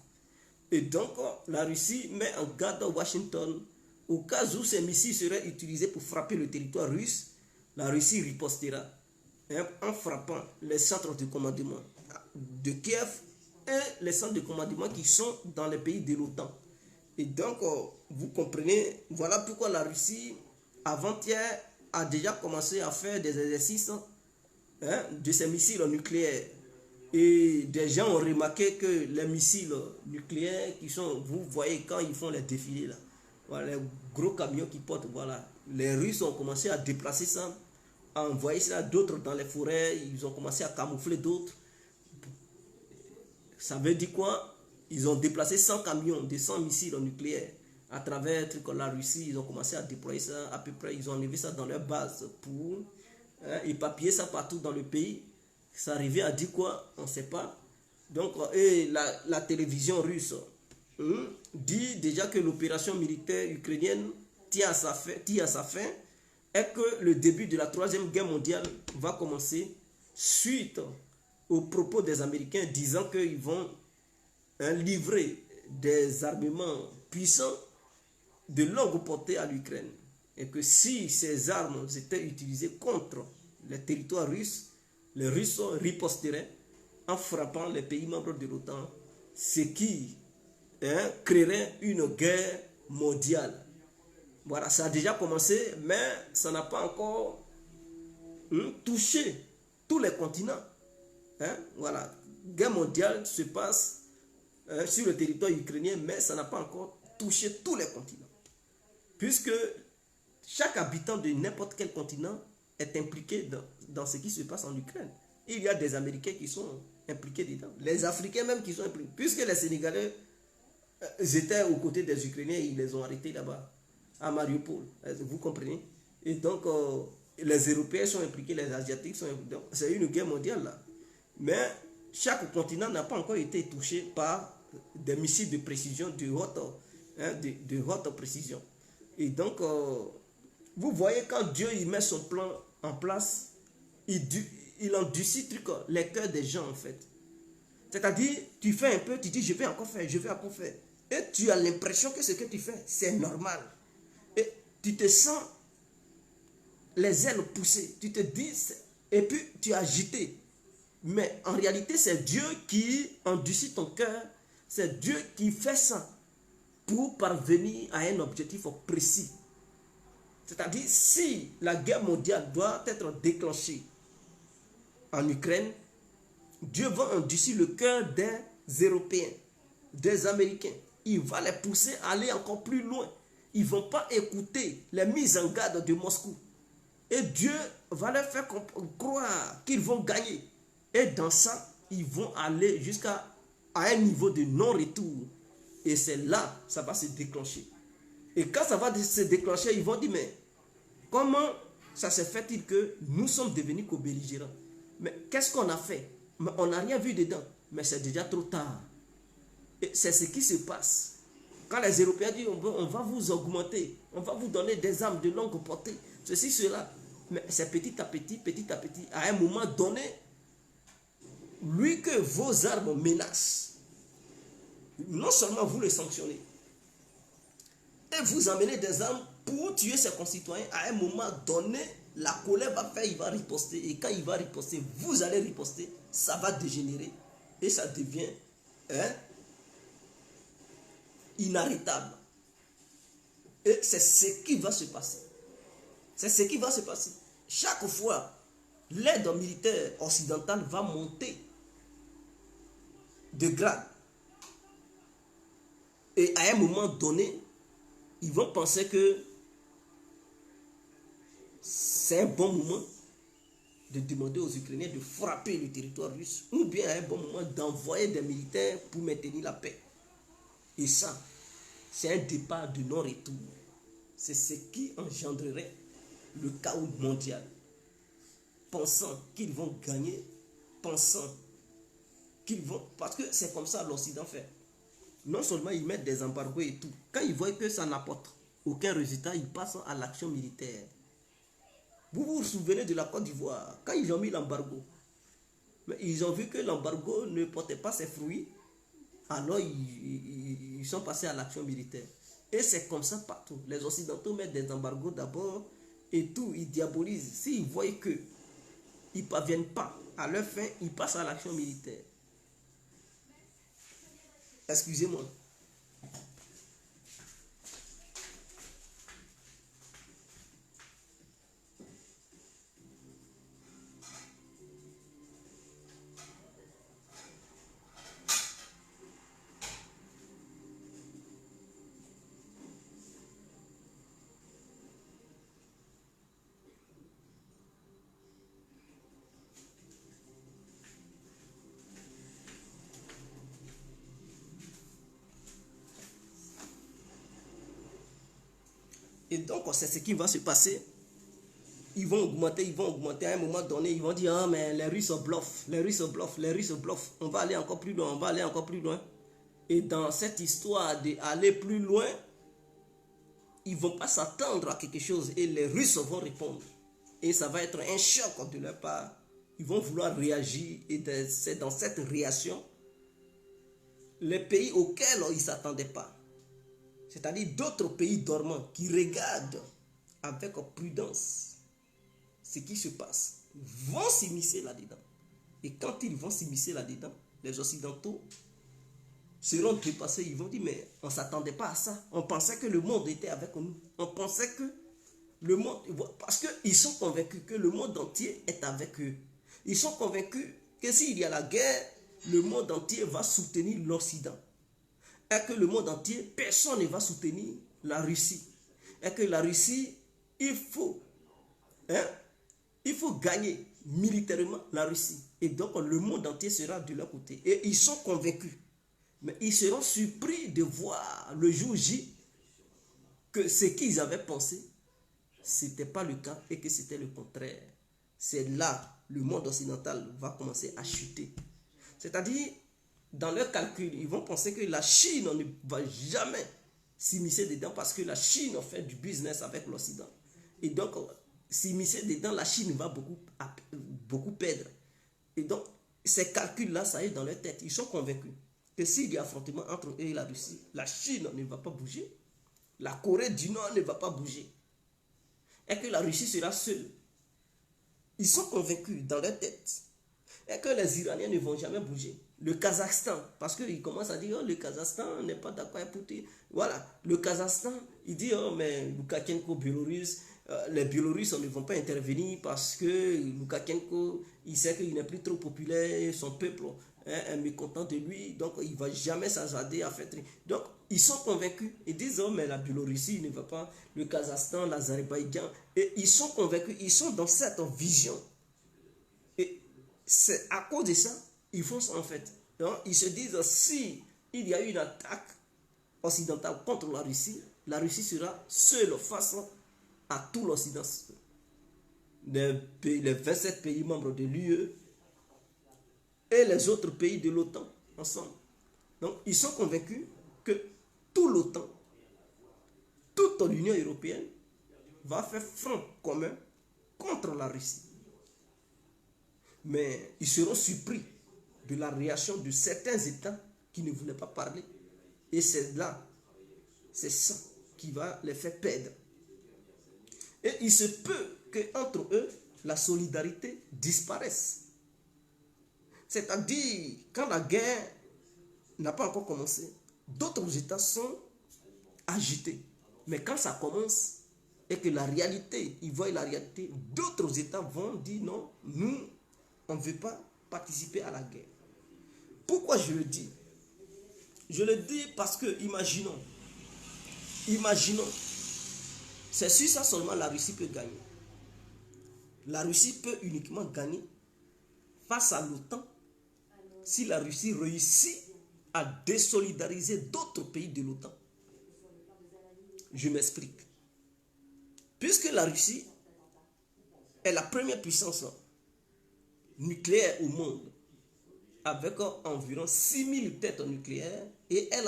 Et donc, la Russie met en garde Washington. Au cas où ces missiles seraient utilisés pour frapper le territoire russe, la Russie ripostera en frappant les centres de commandement de Kiev et les centres de commandement qui sont dans les pays de l'OTAN. Et donc, vous comprenez, voilà pourquoi la Russie, avant-hier, a déjà commencé à faire des exercices de ces missiles nucléaires. Et des gens ont remarqué que les missiles nucléaires qui sont, vous voyez quand ils font les défilés là, voilà, les gros camions qui portent, voilà, les Russes ont commencé à déplacer ça, à envoyer ça d'autres dans les forêts, ils ont commencé à camoufler d'autres. Ça veut dire quoi? Ils ont déplacé 100 camions de 100 missiles nucléaires à travers la Russie. Ils ont commencé à déployer ça à peu près. Ils ont enlevé ça dans leur base pour éparpiller ça partout dans le pays. Ça arrivait à dire quoi? On ne sait pas. Donc, et la télévision russe dit déjà que l'opération militaire ukrainienne tient à sa fin et que le début de la Troisième Guerre mondiale va commencer suite aux propos des Américains disant qu'ils vont livrer des armements puissants de longue portée à l'Ukraine. Et que si ces armes étaient utilisées contre les territoires russes, les Russes riposteraient en frappant les pays membres de l'OTAN, ce qui créerait une guerre mondiale. Voilà, ça a déjà commencé, mais ça n'a pas encore touché tous les continents. Voilà, guerre mondiale se passe sur le territoire ukrainien, mais ça n'a pas encore touché tous les continents. Puisque chaque habitant de n'importe quel continent est impliqué dans ce qui se passe en Ukraine. Il y a des Américains qui sont impliqués dedans, les Africains même qui sont impliqués. Puisque les Sénégalais étaient aux côtés des Ukrainiens, ils les ont arrêtés là-bas, à Mariupol, vous comprenez? Et donc, les Européens sont impliqués, les Asiatiques sont impliqués. C'est une guerre mondiale là. Mais chaque continent n'a pas encore été touché par des missiles de précision de haute précision. Et donc, vous voyez, quand Dieu il met son plan en place, il endurcit les cœurs des gens en fait. C'est-à-dire, tu fais un peu, tu dis je vais encore faire, je vais encore faire. Et tu as l'impression que ce que tu fais, c'est normal. Et tu te sens les ailes poussées. Tu te dis, et puis tu es agité. Mais en réalité, c'est Dieu qui endurcit ton cœur. C'est Dieu qui fait ça pour parvenir à un objectif précis. C'est-à-dire, si la guerre mondiale doit être déclenchée en Ukraine, Dieu va endurcir le cœur des Européens, des Américains. Il va les pousser à aller encore plus loin. Ils ne vont pas écouter les mises en garde de Moscou. Et Dieu va leur faire croire qu'ils vont gagner. Et dans ça, ils vont aller jusqu'à un niveau de non-retour. Et c'est là, ça va se déclencher. Et quand ça va se déclencher, ils vont dire, mais Comment ça se fait-il que nous sommes devenus co-belligérants? Mais qu'est-ce qu'on a fait? Mais on n'a rien vu dedans. Mais c'est déjà trop tard. Et c'est ce qui se passe. Quand les Européens disent on va vous augmenter, on va vous donner des armes de longue portée, ceci, cela. Mais c'est petit à petit, à un moment donné, lui que vos armes menacent, non seulement vous le sanctionnez, et vous amenez des armes pour tuer ses concitoyens, à un moment donné, la colère va faire, il va riposter. Et quand il va riposter, vous allez riposter, ça va dégénérer. Et ça devient inarrêtable. Et c'est ce qui va se passer. C'est ce qui va se passer. Chaque fois, l'aide militaire occidentale va monter de grade. Et à un moment donné, ils vont penser que c'est un bon moment de demander aux Ukrainiens de frapper le territoire russe, ou bien à un bon moment d'envoyer des militaires pour maintenir la paix. Et ça, c'est un départ de non-retour. C'est ce qui engendrerait le chaos mondial. Pensant qu'ils vont gagner, pensant qu'ils vont... Parce que c'est comme ça l'Occident fait. Non seulement ils mettent des embargos et tout. Quand ils voient que ça n'apporte aucun résultat, ils passent à l'action militaire. Vous vous souvenez de la Côte d'Ivoire, quand ils ont mis l'embargo, mais ils ont vu que l'embargo ne portait pas ses fruits, alors ils sont passés à l'action militaire. Et c'est comme ça partout. Les Occidentaux mettent des embargos d'abord et tout, ils diabolisent. S'ils voient qu'ils ne parviennent pas à leur fin, ils passent à l'action militaire. Excusez-moi. Et donc, c'est ce qui va se passer. Ils vont augmenter. À un moment donné, ils vont dire, ah, mais les Russes bluffent, les Russes bluffent, les Russes bluffent. On va aller encore plus loin, on va aller encore plus loin. Et dans cette histoire d'aller plus loin, ils ne vont pas s'attendre à quelque chose et les Russes vont répondre. Et ça va être un choc de leur part. Ils vont vouloir réagir et c'est dans cette réaction, les pays auxquels ils ne s'attendaient pas, c'est-à-dire d'autres pays dormants qui regardent avec prudence ce qui se passe, vont s'immiscer là-dedans. Et quand ils vont s'immiscer là-dedans, les Occidentaux seront dépassés. Ils vont dire, mais on ne s'attendait pas à ça. On pensait que le monde était avec nous. On pensait que le monde... Parce qu'ils sont convaincus que le monde entier est avec eux. Ils sont convaincus que s'il y a la guerre, le monde entier va soutenir l'Occident. Et que le monde entier, personne ne va soutenir la Russie. Et que la Russie, il faut gagner militairement la Russie. Et donc le monde entier sera de leur côté. Et ils sont convaincus. Mais ils seront surpris de voir le jour J que ce qu'ils avaient pensé, ce n'était pas le cas et que c'était le contraire. C'est là le monde occidental va commencer à chuter. C'est-à-dire, dans leur calcul, ils vont penser que la Chine ne va jamais s'immiscer dedans parce que la Chine fait du business avec l'Occident. Et donc, s'immiscer dedans, la Chine va beaucoup perdre. Et donc, ces calculs-là, ça est dans leur tête. Ils sont convaincus que s'il y a affrontement entre eux et la Russie, la Chine ne va pas bouger, la Corée du Nord ne va pas bouger, et que la Russie sera seule. Ils sont convaincus dans leur tête, et que les Iraniens ne vont jamais bouger. Le Kazakhstan, parce qu'ils commencent à dire, oh, le Kazakhstan n'est pas d'accord avec Poutine. Voilà, le Kazakhstan, il dit, oh, mais Loukachenko, Biélorusses, les Biélorusses ne vont pas intervenir parce que Loukachenko, il sait qu'il n'est plus trop populaire, son peuple est mécontent de lui, donc il ne va jamais s'hasarder à faire. Donc, ils sont convaincus, ils disent, oh, mais la Biélorussie ne va pas, le Kazakhstan, l'Azerbaïdjan, et ils sont convaincus, ils sont dans cette vision. Et c'est à cause de ça, ils font ça en fait. Donc, ils se disent, si il y a une attaque occidentale contre la Russie sera seule face à tout l'Occident, les 27 pays membres de l'UE et les autres pays de l'OTAN ensemble. Donc, ils sont convaincus que tout l'OTAN, toute l'Union européenne va faire front commun contre la Russie. Mais ils seront surpris de la réaction de certains États qui ne voulaient pas parler. Et c'est là, c'est ça qui va les faire perdre. Et il se peut qu'entre eux, la solidarité disparaisse. C'est-à-dire, quand la guerre n'a pas encore commencé, d'autres États sont agités. Mais quand ça commence, et que la réalité, ils voient la réalité, d'autres États vont dire non, nous, on ne veut pas participer à la guerre. Pourquoi je le dis? Je le dis parce que, imaginons, c'est sur ça seulement la Russie peut gagner. La Russie peut uniquement gagner face à l'OTAN si la Russie réussit à désolidariser d'autres pays de l'OTAN. Je m'explique. Puisque la Russie est la première puissance nucléaire au monde, avec environ 6000 têtes nucléaires, et elle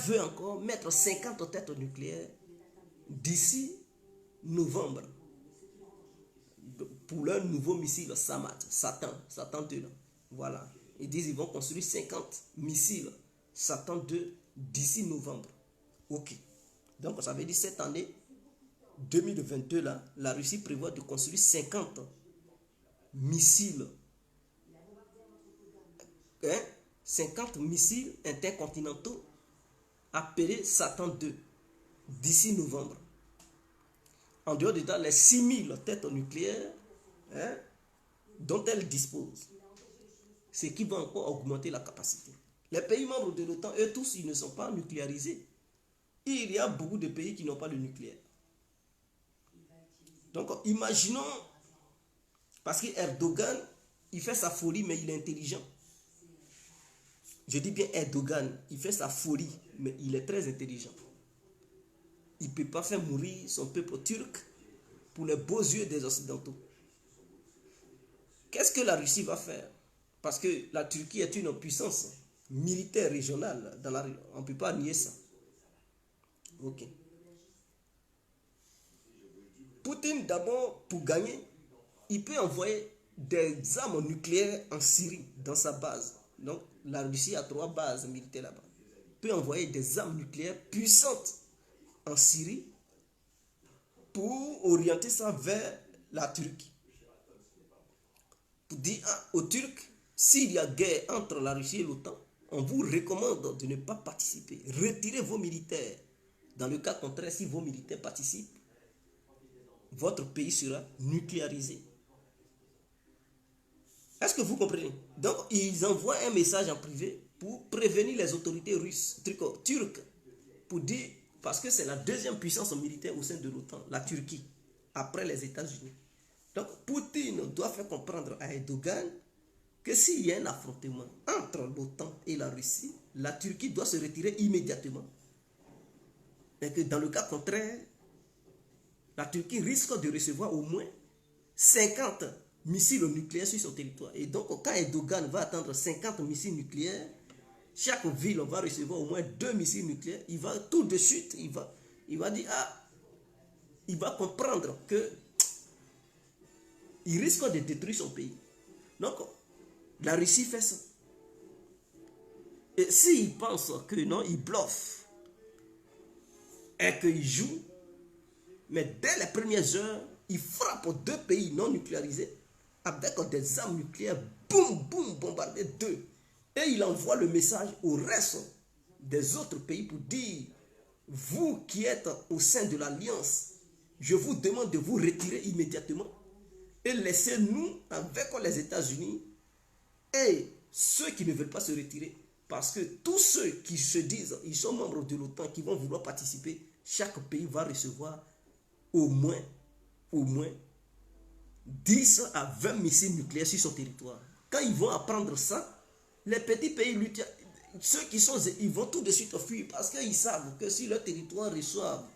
veut encore mettre 50 têtes nucléaires d'ici novembre pour leur nouveau missile Satan 2. Voilà. Ils disent qu'ils vont construire 50 missiles Satan 2 d'ici novembre. Ok. Donc ça veut dire cette année 2022 là, la Russie prévoit de construire 50 missiles. 50 missiles intercontinentaux appelés Satan 2 d'ici novembre. En dehors de ça, les 6000 têtes nucléaires dont elle dispose, ce qui va encore augmenter la capacité. Les pays membres de l'OTAN, eux tous, ils ne sont pas nucléarisés. Il y a beaucoup de pays qui n'ont pas de nucléaire. Donc, imaginons, parce qu'Erdogan, il fait sa folie, mais il est intelligent. Je dis bien Erdogan, il fait sa folie, mais il est très intelligent. Il ne peut pas faire mourir son peuple turc pour les beaux yeux des Occidentaux. Qu'est-ce que la Russie va faire? Parce que la Turquie est une puissance militaire régionale. On ne peut pas nier ça. Ok. Poutine, d'abord, pour gagner, il peut envoyer des armes nucléaires en Syrie, dans sa base. Donc, la Russie a 3 bases militaires là-bas. Il peut envoyer des armes nucléaires puissantes en Syrie pour orienter ça vers la Turquie. Pour dire aux Turcs, s'il y a guerre entre la Russie et l'OTAN, on vous recommande de ne pas participer. Retirez vos militaires. Dans le cas contraire, si vos militaires participent, votre pays sera nucléarisé. Est-ce que vous comprenez? Donc, ils envoient un message en privé pour prévenir les autorités russes, turques, pour dire, parce que c'est la deuxième puissance militaire au sein de l'OTAN, la Turquie, après les États-Unis. Donc, Poutine doit faire comprendre à Erdogan que s'il y a un affrontement entre l'OTAN et la Russie, la Turquie doit se retirer immédiatement. Et que dans le cas contraire, la Turquie risque de recevoir au moins 50 missiles nucléaires sur son territoire. Et donc, quand Erdogan va attendre 50 missiles nucléaires, chaque ville va recevoir au moins 2 missiles nucléaires. Il va tout de suite, il va dire, il va comprendre que il risque de détruire son pays. Donc, la Russie fait ça. Et s'il pense que non, il bluffe et qu'il joue, mais dès les premières heures, il frappe 2 pays non nucléarisés avec des armes nucléaires, boum, boum, bombardé 2. Et il envoie le message au reste des autres pays pour dire, vous qui êtes au sein de l'Alliance, je vous demande de vous retirer immédiatement et laissez-nous avec les États-Unis et ceux qui ne veulent pas se retirer. Parce que tous ceux qui se disent, ils sont membres de l'OTAN, qui vont vouloir participer, chaque pays va recevoir au moins 10 à 20 missiles nucléaires sur son territoire. Quand ils vont apprendre ça, les petits pays, ceux qui sont, ils vont tout de suite fuir parce qu'ils savent que si leur territoire reçoit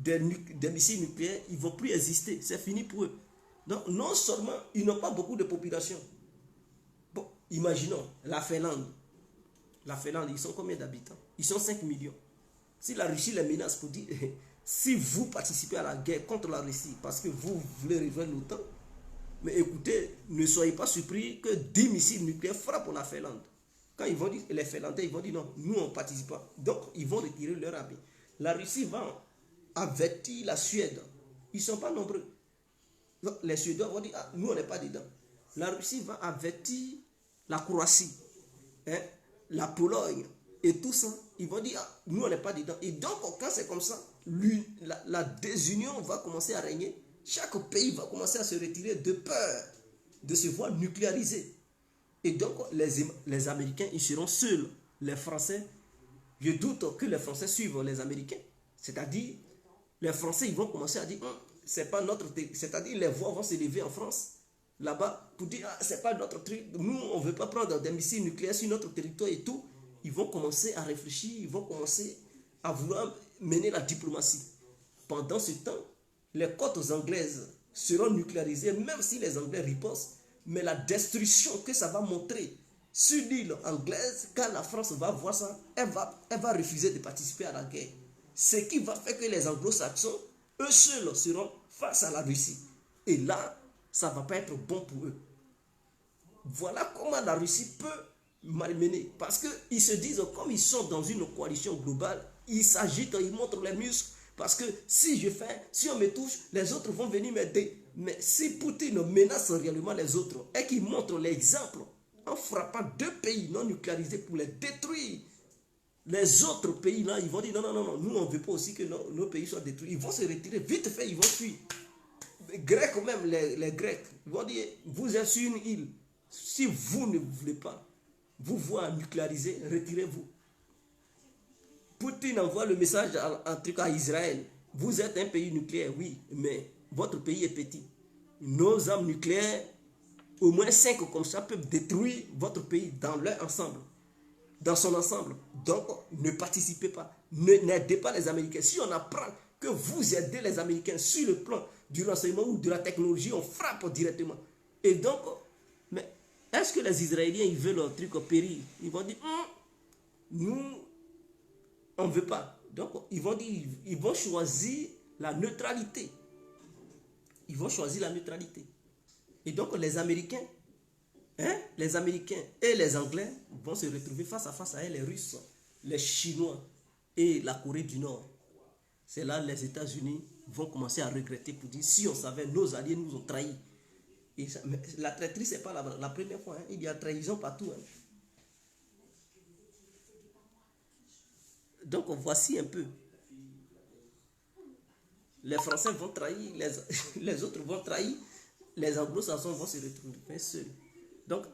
des missiles nucléaires, ils ne vont plus exister. C'est fini pour eux. Donc, non seulement, ils n'ont pas beaucoup de population. Bon, imaginons la Finlande. La Finlande, ils sont combien d'habitants? Ils sont 5 millions. Si la Russie les menace pour dire, si vous participez à la guerre contre la Russie, parce que vous voulez rejoindre l'OTAN, mais écoutez, ne soyez pas surpris que 10 missiles nucléaires frappent la Finlande. Quand ils vont dire, les Finlandais, ils vont dire non, nous on ne participe pas. Donc, ils vont retirer leur armée. La Russie va avertir la Suède. Ils ne sont pas nombreux. Donc, les Suédois vont dire, ah, nous on n'est pas dedans. La Russie va avertir la Croatie, hein, la Pologne et tout ça. Ils vont dire, ah, nous on n'est pas dedans. Et donc, quand c'est comme ça, la désunion va commencer à régner. Chaque pays va commencer à se retirer de peur de se voir nucléarisé. Et donc, les Américains, ils seront seuls. Les Français, je doute que les Français suivent les Américains. C'est-à-dire, les Français, ils vont commencer à dire, c'est pas notre... C'est-à-dire, les voix vont s'élever en France, là-bas, pour dire, ah, c'est pas notre truc. Nous, on ne veut pas prendre des missiles nucléaires sur notre territoire et tout. Ils vont commencer à réfléchir, ils vont commencer à vouloir mener la diplomatie. Pendant ce temps, les côtes anglaises seront nucléarisées, même si les Anglais ripostent. Mais la destruction que ça va montrer sur l'île anglaise, quand la France va voir ça, elle va refuser de participer à la guerre. Ce qui va faire que les anglo-saxons, eux seuls, seront face à la Russie. Et là, ça ne va pas être bon pour eux. Voilà comment la Russie peut malmener. Parce qu'ils se disent, comme ils sont dans une coalition globale, ils s'agitent, ils montrent les muscles. Parce que si on me touche, les autres vont venir m'aider. Mais si Poutine menace réellement les autres et qu'il montre l'exemple en frappant 2 pays non nucléarisés pour les détruire, les autres pays là, ils vont dire non, nous on ne veut pas aussi que nos pays soient détruits. Ils vont se retirer, vite fait, ils vont fuir. Les Grecs même, les Grecs, ils vont dire, vous êtes sur une île, si vous ne voulez pas vous voir nucléariser, retirez-vous. Poutine envoie le message en tout cas à Israël. Vous êtes un pays nucléaire, oui, mais votre pays est petit. Nos armes nucléaires, au moins 5 comme ça, peuvent détruire votre pays dans leur ensemble. Dans son ensemble. Donc, ne participez pas. N'aidez pas les Américains. Si on apprend que vous aidez les Américains sur le plan du renseignement ou de la technologie, on frappe directement. Et donc, mais est-ce que les Israéliens, ils veulent leur truc périr? Ils vont dire, nous, on ne veut pas. Donc, ils vont dire, ils vont choisir la neutralité. Ils vont choisir la neutralité. Et donc, les Américains et les Anglais vont se retrouver face à eux, les Russes, les Chinois et la Corée du Nord. C'est là les États-Unis vont commencer à regretter pour dire, si on savait, nos alliés nous ont trahis. Et ça, mais la traîtrise, ce n'est pas la première fois. Il y a trahison partout. Donc, voici un peu. Les Français vont trahir, les autres vont trahir, les Anglo-Saxons vont se retrouver seuls. Donc,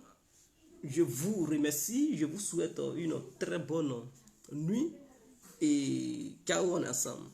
je vous remercie, je vous souhaite une très bonne nuit et ciao ensemble.